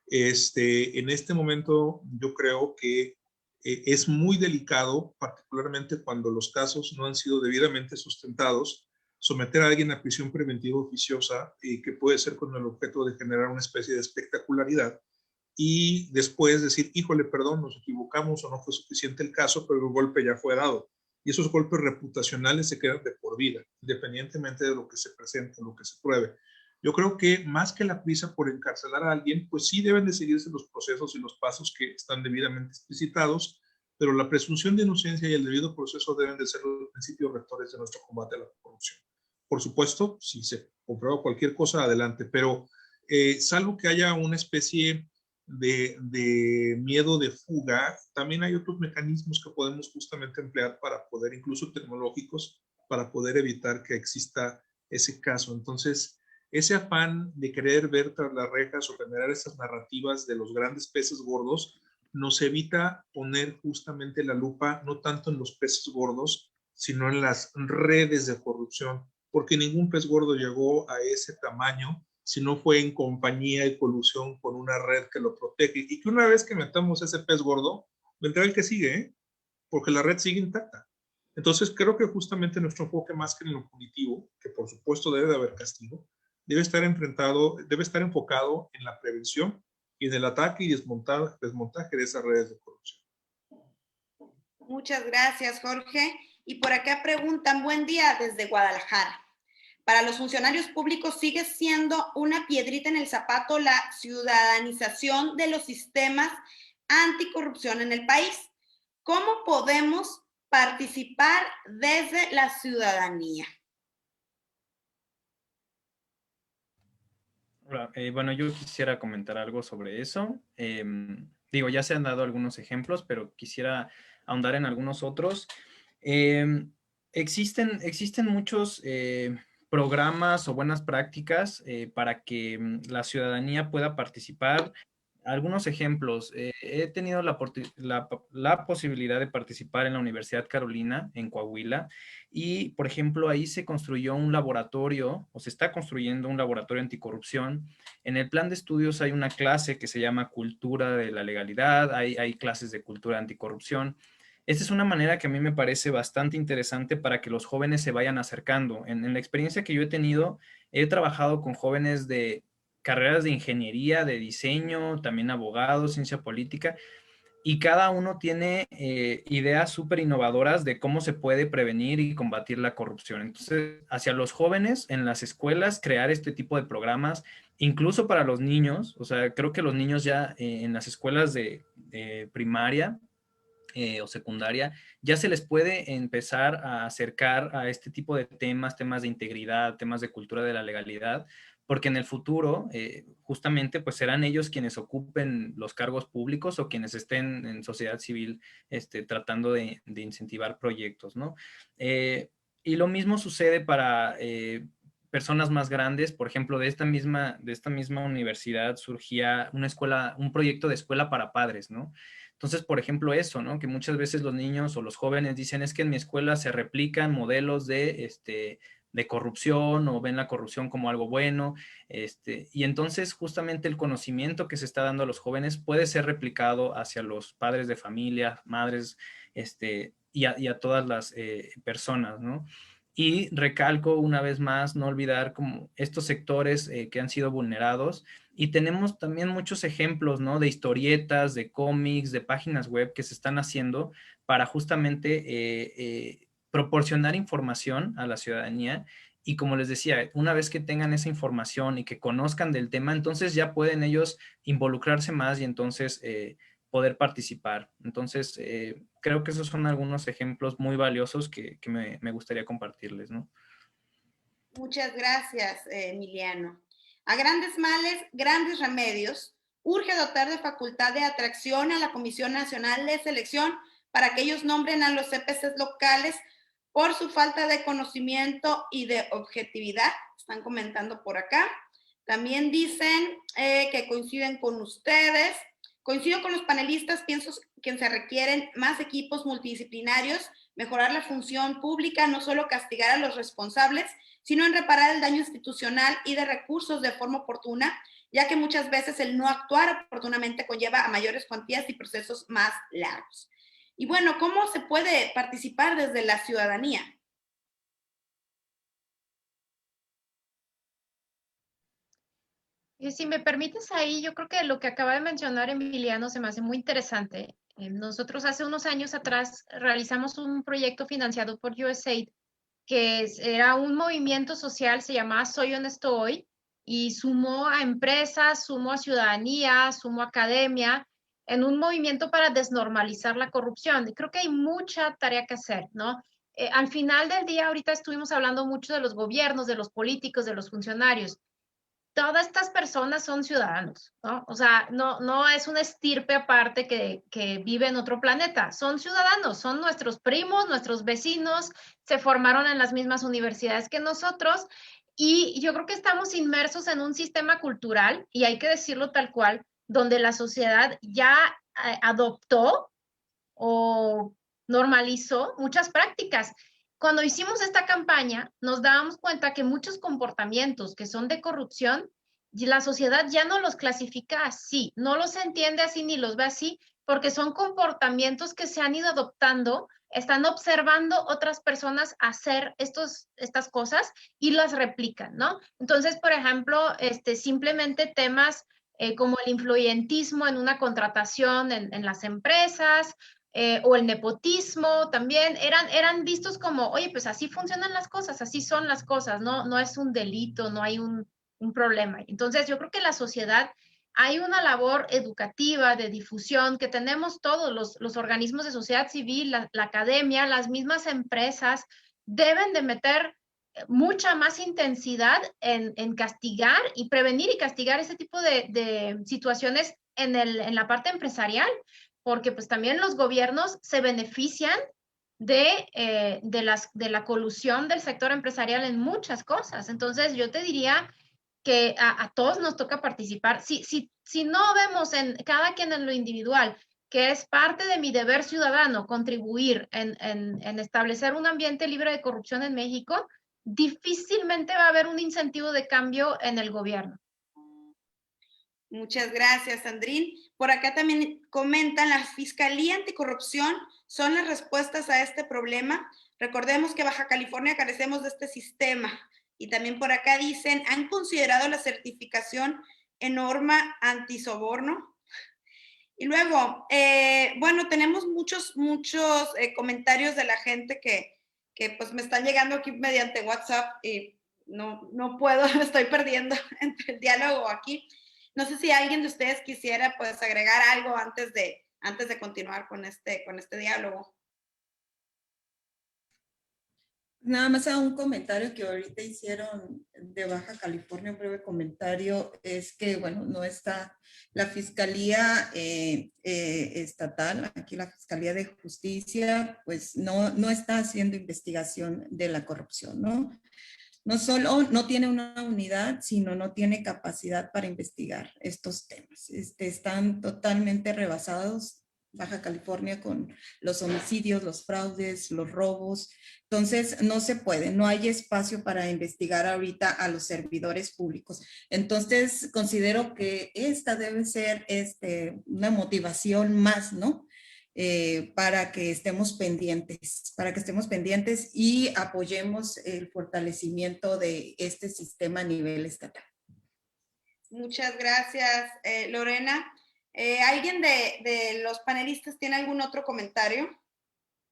[SPEAKER 4] En este momento yo creo que es muy delicado, particularmente cuando los casos no han sido debidamente sustentados, someter a alguien a prisión preventiva oficiosa, que puede ser con el objeto de generar una especie de espectacularidad, y después decir, híjole, perdón, nos equivocamos o no fue suficiente el caso, pero el golpe ya fue dado. Y esos golpes reputacionales se quedan de por vida, independientemente de lo que se presente, lo que se pruebe. Yo creo que más que la prisa por encarcelar a alguien, pues sí deben de seguirse los procesos y los pasos que están debidamente explicitados, pero la presunción de inocencia y el debido proceso deben de ser los principios rectores de nuestro combate a la corrupción. Por supuesto, si se comprueba cualquier cosa, adelante, pero salvo que haya una especie de miedo de fuga, también hay otros mecanismos que podemos justamente emplear para poder, incluso tecnológicos, para poder evitar que exista ese caso. Entonces, ese afán de querer ver tras las rejas o generar esas narrativas de los grandes peces gordos nos evita poner justamente la lupa no tanto en los peces gordos, sino en las redes de corrupción, porque ningún pez gordo llegó a ese tamaño si no fue en compañía y colusión con una red que lo protege, y que una vez que metamos ese pez gordo, vendrá el que sigue, ¿eh? Porque la red sigue intacta. Entonces creo que justamente nuestro enfoque, más que en lo punitivo, que por supuesto debe de haber castigo, debe estar enfocado en la prevención y en el ataque y desmontaje de esas redes de corrupción.
[SPEAKER 2] Muchas gracias, Jorge. Y por acá preguntan, buen día desde Guadalajara. Para los funcionarios públicos sigue siendo una piedrita en el zapato la ciudadanización de los sistemas anticorrupción en el país. ¿Cómo podemos participar desde la ciudadanía?
[SPEAKER 6] Bueno, yo quisiera comentar algo sobre eso. Digo, ya se han dado algunos ejemplos, pero quisiera ahondar en algunos otros. Existen muchos programas o buenas prácticas para que la ciudadanía pueda participar. Algunos ejemplos. He tenido la posibilidad de participar en la Universidad Carolina, en Coahuila, y, por ejemplo, ahí se construyó un laboratorio, o se está construyendo un laboratorio anticorrupción. En el plan de estudios hay una clase que se llama Cultura de la Legalidad, hay clases de cultura anticorrupción. Esta es una manera que a mí me parece bastante interesante para que los jóvenes se vayan acercando. En la experiencia que yo he tenido, he trabajado con jóvenes de carreras de ingeniería, de diseño, también abogados, ciencia política, y cada uno tiene ideas súper innovadoras de cómo se puede prevenir y combatir la corrupción. Entonces, hacia los jóvenes en las escuelas, crear este tipo de programas, incluso para los niños, o sea, creo que los niños ya en las escuelas de primaria, o secundaria, ya se les puede empezar a acercar a este tipo de temas de integridad, temas de cultura de la legalidad, porque en el futuro, justamente, pues serán ellos quienes ocupen los cargos públicos o quienes estén en sociedad civil tratando de incentivar proyectos, ¿no? Y lo mismo sucede para personas más grandes. Por ejemplo, de esta misma universidad surgía un proyecto de escuela para padres, ¿no? Entonces, por ejemplo, eso, ¿no? Que muchas veces los niños o los jóvenes dicen, es que en mi escuela se replican modelos de corrupción, o ven la corrupción como algo bueno, y entonces justamente el conocimiento que se está dando a los jóvenes puede ser replicado hacia los padres de familia, madres, y a todas las personas, ¿no? Y recalco una vez más, no olvidar como estos sectores que han sido vulnerados. Y tenemos también muchos ejemplos, ¿no? De historietas, de cómics, de páginas web que se están haciendo para justamente proporcionar información a la ciudadanía. Y como les decía, una vez que tengan esa información y que conozcan del tema, entonces ya pueden ellos involucrarse más y entonces poder participar. Entonces, creo que esos son algunos ejemplos muy valiosos que me gustaría compartirles, ¿no?
[SPEAKER 2] Muchas gracias, Emiliano. A grandes males, grandes remedios. Urge dotar de facultad de atracción a la Comisión Nacional de Selección para que ellos nombren a los CPCs locales por su falta de conocimiento y de objetividad. Están comentando por acá. También dicen que coinciden con ustedes. Coincido con los panelistas, pienso que se requieren más equipos multidisciplinarios, mejorar la función pública, no solo castigar a los responsables, sino en reparar el daño institucional y de recursos de forma oportuna, ya que muchas veces el no actuar oportunamente conlleva a mayores cuantías y procesos más largos. Y bueno, ¿cómo se puede participar desde la ciudadanía?
[SPEAKER 3] Y si me permites ahí, yo creo que lo que acaba de mencionar Emiliano se me hace muy interesante. Nosotros hace unos años atrás realizamos un proyecto financiado por USAID era un movimiento social, se llamaba Soy Honesto Hoy, y sumó a empresas, sumó a ciudadanía, sumó a academia, en un movimiento para desnormalizar la corrupción. Y creo que hay mucha tarea que hacer, ¿no? Al final del día, ahorita estuvimos hablando mucho de los gobiernos, de los políticos, de los funcionarios. Todas estas personas son ciudadanos, ¿no? O sea, no es una estirpe aparte que vive en otro planeta, son ciudadanos, son nuestros primos, nuestros vecinos, se formaron en las mismas universidades que nosotros y yo creo que estamos inmersos en un sistema cultural, y hay que decirlo tal cual, donde la sociedad ya adoptó o normalizó muchas prácticas. Cuando hicimos esta campaña, nos dábamos cuenta que muchos comportamientos que son de corrupción, la sociedad ya no los clasifica así, no los entiende así ni los ve así, porque son comportamientos que se han ido adoptando, están observando otras personas hacer estas cosas y las replican, ¿no? Entonces, por ejemplo, simplemente temas como el influyentismo en una contratación en las empresas, o el nepotismo también eran vistos como, oye, pues así funcionan las cosas, así son las cosas, no es un delito, no hay un problema. Entonces, yo creo que la sociedad, hay una labor educativa de difusión que tenemos todos los organismos de sociedad civil, la academia, las mismas empresas, deben de meter mucha más intensidad en castigar y prevenir y castigar ese tipo de situaciones en la parte empresarial, porque pues también los gobiernos se benefician de la colusión del sector empresarial en muchas cosas. Entonces, yo te diría que a todos nos toca participar. Si no vemos en cada quien en lo individual, que es parte de mi deber ciudadano contribuir en establecer un ambiente libre de corrupción en México, difícilmente va a haber un incentivo de cambio en el gobierno.
[SPEAKER 2] Muchas gracias, Sandrín. Por acá también comentan, la Fiscalía Anticorrupción son las respuestas a este problema. Recordemos que Baja California carecemos de este sistema. Y también por acá dicen, ¿han considerado la certificación en norma antisoborno? Y luego, bueno, tenemos muchos comentarios de la gente que pues me están llegando aquí mediante WhatsApp y no puedo, me estoy perdiendo entre el diálogo aquí. No sé si alguien de ustedes quisiera pues agregar algo antes de continuar con este diálogo.
[SPEAKER 5] Nada más a un comentario que ahorita hicieron de Baja California, un breve comentario, es que, bueno, no está la Fiscalía Estatal, aquí la Fiscalía de Justicia, pues no está haciendo investigación de la corrupción, ¿no? No solo no tiene una unidad, sino no tiene capacidad para investigar estos temas. Están totalmente rebasados Baja California con los homicidios, los fraudes, los robos. Entonces, no se puede, no hay espacio para investigar ahorita a los servidores públicos. Entonces, considero que esta debe ser una motivación más, ¿no? Para que estemos pendientes y apoyemos el fortalecimiento de este sistema a nivel estatal.
[SPEAKER 2] Muchas gracias, Lorena. ¿Alguien de los panelistas tiene algún otro comentario?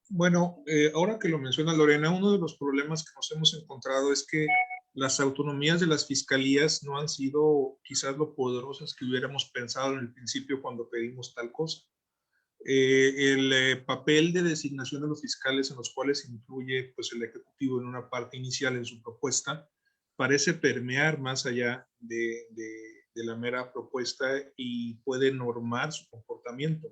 [SPEAKER 4] Bueno, ahora que lo menciona Lorena, uno de los problemas que nos hemos encontrado es que las autonomías de las fiscalías no han sido quizás lo poderosas que hubiéramos pensado en el principio cuando pedimos tal cosa. El papel de designación de los fiscales, en los cuales incluye pues, el Ejecutivo en una parte inicial en su propuesta, parece permear más allá de la mera propuesta y puede normar su comportamiento.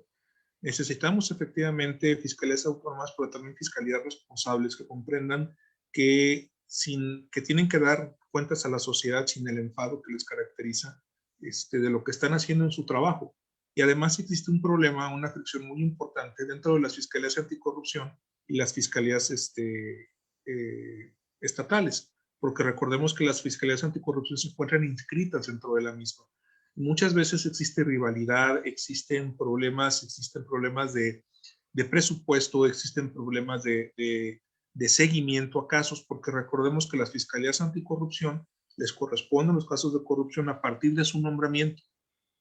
[SPEAKER 4] Necesitamos efectivamente fiscalías autónomas, pero también fiscalías responsables que comprendan que tienen que dar cuentas a la sociedad sin el enfado que les caracteriza de lo que están haciendo en su trabajo. Y además existe un problema, una fricción muy importante dentro de las fiscalías anticorrupción, y las fiscalías estatales, porque recordemos que las fiscalías anticorrupción se encuentran inscritas dentro de la misma. Muchas veces existe rivalidad, existen problemas de presupuesto, existen problemas de seguimiento a casos, porque recordemos que las fiscalías anticorrupción les corresponden los casos de corrupción a partir de su nombramiento.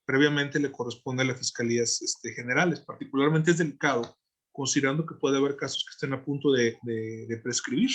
[SPEAKER 4] Previamente le corresponde a las fiscalías generales. Particularmente es delicado, considerando que puede haber casos que estén a punto de prescribir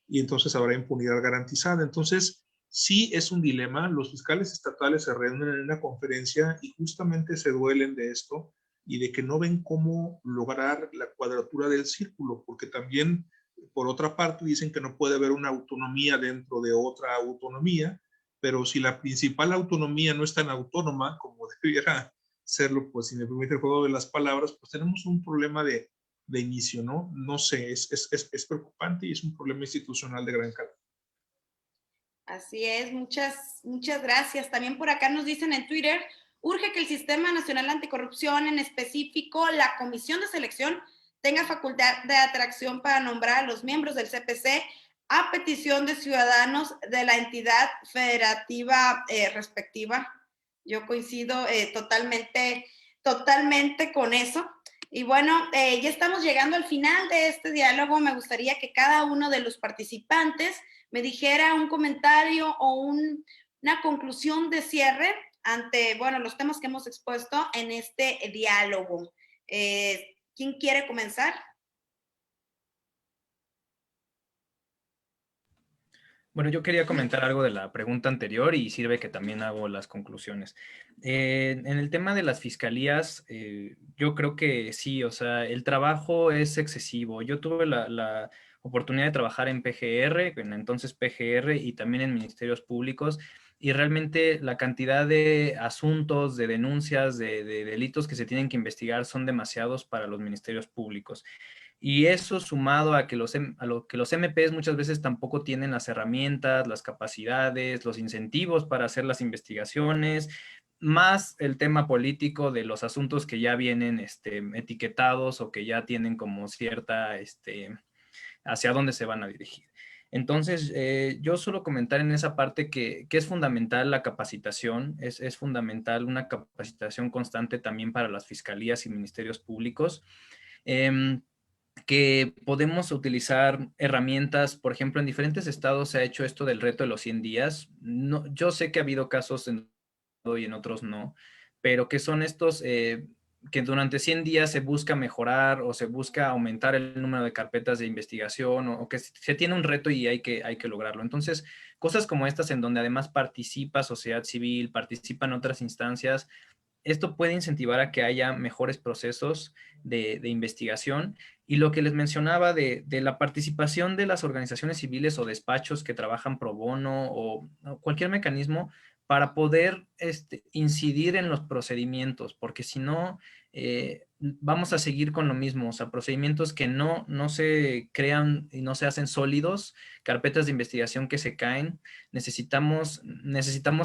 [SPEAKER 4] y entonces habrá impunidad garantizada. Entonces, sí es un dilema. Los fiscales estatales se reúnen en una conferencia y justamente se duelen de esto y de que no ven cómo lograr la cuadratura del círculo, porque también, por otra parte, dicen que no puede haber una autonomía dentro de otra autonomía, pero si la principal autonomía no es tan autónoma como debiera serlo, pues si me permite el juego de las palabras, pues tenemos un problema de inicio, ¿no? No sé, es preocupante y es un problema institucional de gran calado.
[SPEAKER 2] Así es, muchas gracias. También por acá nos dicen en Twitter, urge que el Sistema Nacional Anticorrupción, en específico la Comisión de Selección, tenga facultad de atracción para nombrar a los miembros del CPC a petición de ciudadanos de la entidad federativa respectiva. Yo coincido totalmente con eso. Y bueno, ya estamos llegando al final de este diálogo. Me gustaría que cada uno de los participantes me dijera un comentario o una conclusión de cierre ante, bueno, los temas que hemos expuesto en este diálogo. ¿Quién quiere comenzar?
[SPEAKER 6] Bueno, yo quería comentar algo de la pregunta anterior y sirve que también hago las conclusiones. En el tema de las fiscalías, yo creo que sí, o sea, el trabajo es excesivo. Yo tuve la oportunidad de trabajar en PGR, en entonces PGR, y también en ministerios públicos, y realmente la cantidad de asuntos, de denuncias, de delitos que se tienen que investigar son demasiados para los ministerios públicos. Y eso sumado a que los MPs muchas veces tampoco tienen las herramientas, las capacidades, los incentivos para hacer las investigaciones, más el tema político de los asuntos que ya vienen etiquetados o que ya tienen como cierta, hacia dónde se van a dirigir. Entonces, yo suelo comentar en esa parte que es fundamental la capacitación, es fundamental una capacitación constante también para las fiscalías y ministerios públicos. Que podemos utilizar herramientas, por ejemplo, en diferentes estados se ha hecho esto del reto de los 100 días. No, yo sé que ha habido casos en y en otros no, pero que son estos que durante 100 días se busca mejorar o se busca aumentar el número de carpetas de investigación o que se tiene un reto y hay que lograrlo. Entonces, cosas como estas en donde además participa sociedad civil, participan otras instancias, esto puede incentivar a que haya mejores procesos de investigación. Y lo que les mencionaba de la participación de las organizaciones civiles o despachos que trabajan pro bono o cualquier mecanismo para poder incidir en los procedimientos, porque si no, vamos a seguir con lo mismo, o sea, procedimientos que no se crean y no se hacen sólidos, carpetas de investigación que se caen, necesitamos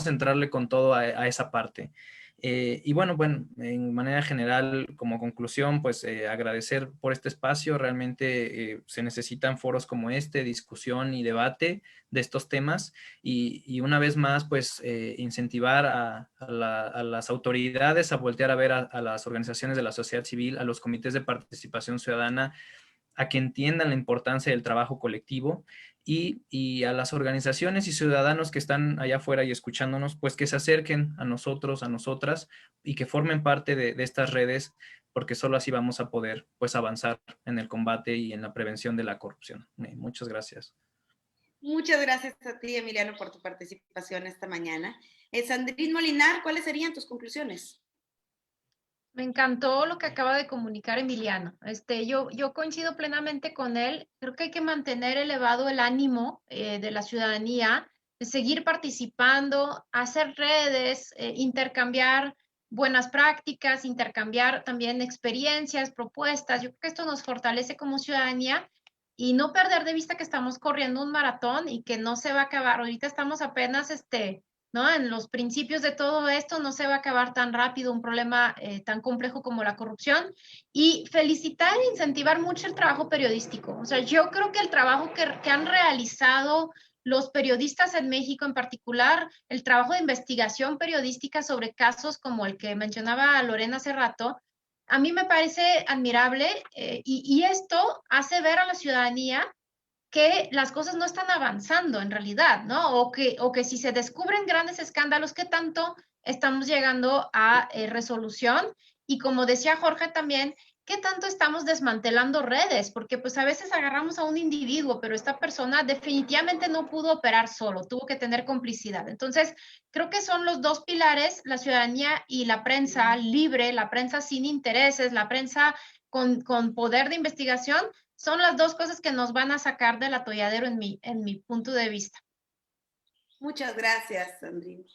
[SPEAKER 6] entrarle con todo a esa parte. Y bueno, en manera general, como conclusión, pues agradecer por este espacio. Realmente se necesitan foros como este, discusión y debate de estos temas. Y una vez más, pues incentivar a las autoridades a voltear a ver a las organizaciones de la sociedad civil, a los comités de participación ciudadana, a que entiendan la importancia del trabajo colectivo y a las organizaciones y ciudadanos que están allá afuera y escuchándonos, pues que se acerquen a nosotros, a nosotras y que formen parte de estas redes, porque solo así vamos a poder pues avanzar en el combate y en la prevención de la corrupción. Muchas gracias.
[SPEAKER 2] Muchas gracias a ti, Emiliano, por tu participación esta mañana. Sandrine Molinar, ¿cuáles serían tus conclusiones?
[SPEAKER 3] Me encantó lo que acaba de comunicar Emiliano. Yo coincido plenamente con él. Creo que hay que mantener elevado el ánimo de la ciudadanía, de seguir participando, hacer redes, intercambiar buenas prácticas, intercambiar también experiencias, propuestas. Yo creo que esto nos fortalece como ciudadanía y no perder de vista que estamos corriendo un maratón y que no se va a acabar. Ahorita estamos apenas, ¿no? En los principios de todo esto no se va a acabar tan rápido un problema tan complejo como la corrupción. Y felicitar e incentivar mucho el trabajo periodístico. O sea, yo creo que el trabajo que han realizado los periodistas en México, en particular, el trabajo de investigación periodística sobre casos como el que mencionaba Lorena hace rato, a mí me parece admirable y esto hace ver a la ciudadanía que las cosas no están avanzando en realidad, ¿no? O que si se descubren grandes escándalos, ¿qué tanto estamos llegando a resolución? Y como decía Jorge también, ¿qué tanto estamos desmantelando redes? Porque pues a veces agarramos a un individuo, pero esta persona definitivamente no pudo operar solo, tuvo que tener complicidad. Entonces, creo que son los dos pilares, la ciudadanía y la prensa libre, la prensa sin intereses, la prensa con poder de investigación, son las dos cosas que nos van a sacar del atolladero en mi punto de vista.
[SPEAKER 2] Muchas gracias, Sandrine.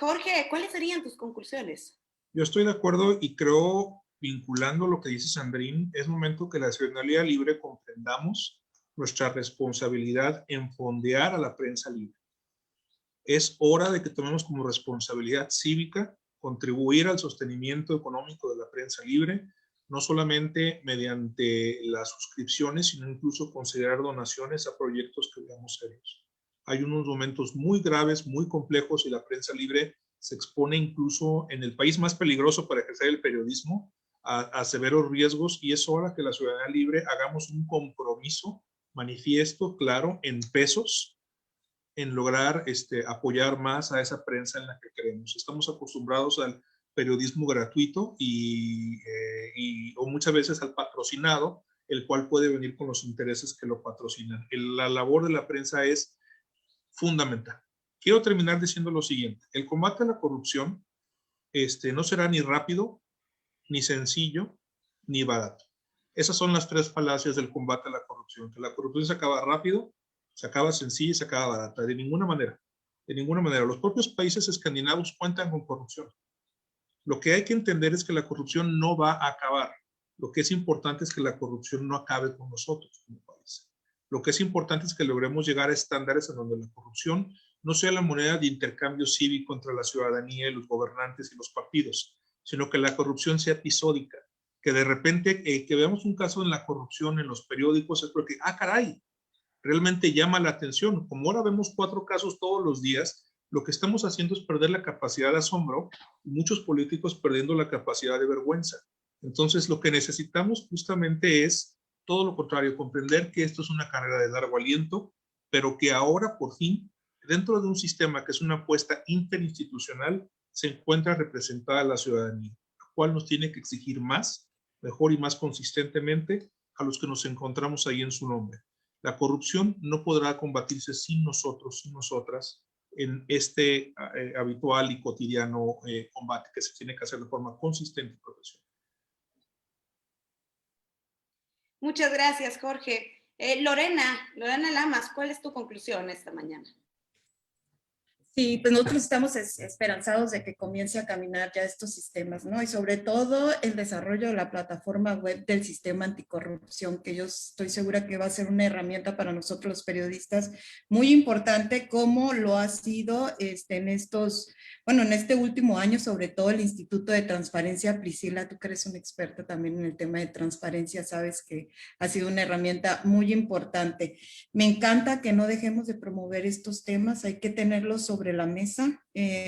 [SPEAKER 2] Jorge, ¿cuáles serían tus conclusiones?
[SPEAKER 4] Yo estoy de acuerdo y creo, vinculando lo que dice Sandrine, es momento que la ciudadanía libre comprendamos nuestra responsabilidad en fondear a la prensa libre. Es hora de que tomemos como responsabilidad cívica contribuir al sostenimiento económico de la prensa libre, no solamente mediante las suscripciones, sino incluso considerar donaciones a proyectos que veamos serios. Hay unos momentos muy graves, muy complejos y la prensa libre se expone incluso en el país más peligroso para ejercer el periodismo a severos riesgos y es hora que la ciudadanía libre hagamos un compromiso manifiesto, claro, en pesos, en lograr apoyar más a esa prensa en la que creemos. Estamos acostumbrados al periodismo gratuito o muchas veces al patrocinado, el cual puede venir con los intereses que lo patrocinan. La labor de la prensa es fundamental. Quiero terminar diciendo lo siguiente. El combate a la corrupción no será ni rápido, ni sencillo, ni barato. Esas son las tres falacias del combate a la corrupción. Que la corrupción se acaba rápido, se acaba sencilla y se acaba barata. De ninguna manera. De ninguna manera. Los propios países escandinavos cuentan con corrupción. Lo que hay que entender es que la corrupción no va a acabar. Lo que es importante es que la corrupción no acabe con nosotros como país. Lo que es importante es que logremos llegar a estándares en donde la corrupción no sea la moneda de intercambio cívico entre la ciudadanía y los gobernantes y los partidos, sino que la corrupción sea episódica. Que de repente que veamos un caso en la corrupción en los periódicos es porque, caray, realmente llama la atención. Como ahora vemos 4 casos todos los días, lo que estamos haciendo es perder la capacidad de asombro y muchos políticos perdiendo la capacidad de vergüenza. Entonces, lo que necesitamos justamente es todo lo contrario, comprender que esto es una carrera de largo aliento, pero que ahora, por fin, dentro de un sistema que es una apuesta interinstitucional, se encuentra representada la ciudadanía, la cual nos tiene que exigir más, mejor y más consistentemente a los que nos encontramos ahí en su nombre. La corrupción no podrá combatirse sin nosotros, sin nosotras, en este habitual y cotidiano combate que se tiene que hacer de forma consistente y profesional.
[SPEAKER 2] Muchas gracias, Jorge. Lorena Lamas, ¿cuál es tu conclusión esta mañana?
[SPEAKER 5] Sí, pues nosotros estamos esperanzados de que comience a caminar ya estos sistemas, ¿no? Y sobre todo el desarrollo de la plataforma web del sistema anticorrupción, que yo estoy segura que va a ser una herramienta para nosotros los periodistas muy importante, como lo ha sido en este último año, sobre todo el Instituto de Transparencia. Priscila, tú que eres una experta también en el tema de transparencia, sabes que ha sido una herramienta muy importante. Me encanta que no dejemos de promover estos temas, hay que tenerlos sobre la mesa.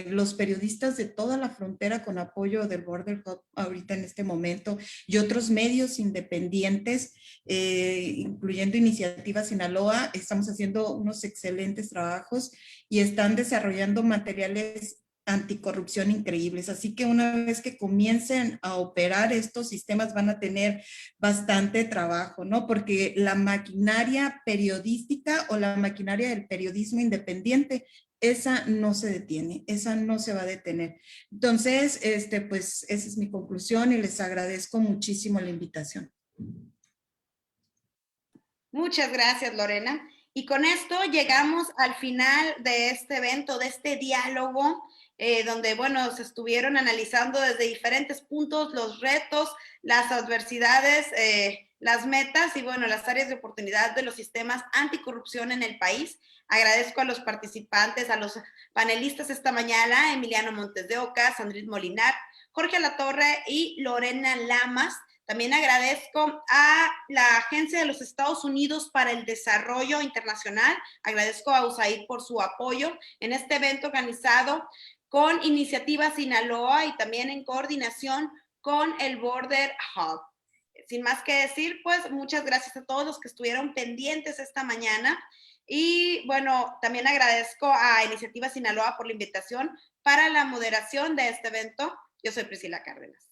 [SPEAKER 5] Los periodistas de toda la frontera, con apoyo del Border Hub ahorita en este momento, y otros medios independientes, incluyendo Iniciativa Sinaloa, estamos haciendo unos excelentes trabajos y están desarrollando materiales anticorrupción increíbles. Así que una vez que comiencen a operar estos sistemas van a tener bastante trabajo, ¿no? Porque la maquinaria periodística o la maquinaria del periodismo independiente, esa no se detiene, esa no se va a detener. Entonces, pues esa es mi conclusión y les agradezco muchísimo la invitación.
[SPEAKER 2] Muchas gracias, Lorena. Y con esto llegamos al final de este evento, de este diálogo donde, bueno, se estuvieron analizando desde diferentes puntos los retos, las adversidades, las metas y, bueno, las áreas de oportunidad de los sistemas anticorrupción en el país. Agradezco a los participantes, a los panelistas esta mañana, Emiliano Montes de Oca, Sandrine Molinar, Jorge Latorre y Lorena Lamas. También agradezco a la Agencia de los Estados Unidos para el Desarrollo Internacional. Agradezco a USAID por su apoyo en este evento organizado con Iniciativa Sinaloa y también en coordinación con el Border Hub. Sin más que decir, pues muchas gracias a todos los que estuvieron pendientes esta mañana. Y bueno, también agradezco a Iniciativa Sinaloa por la invitación para la moderación de este evento. Yo soy Priscila Cárdenas.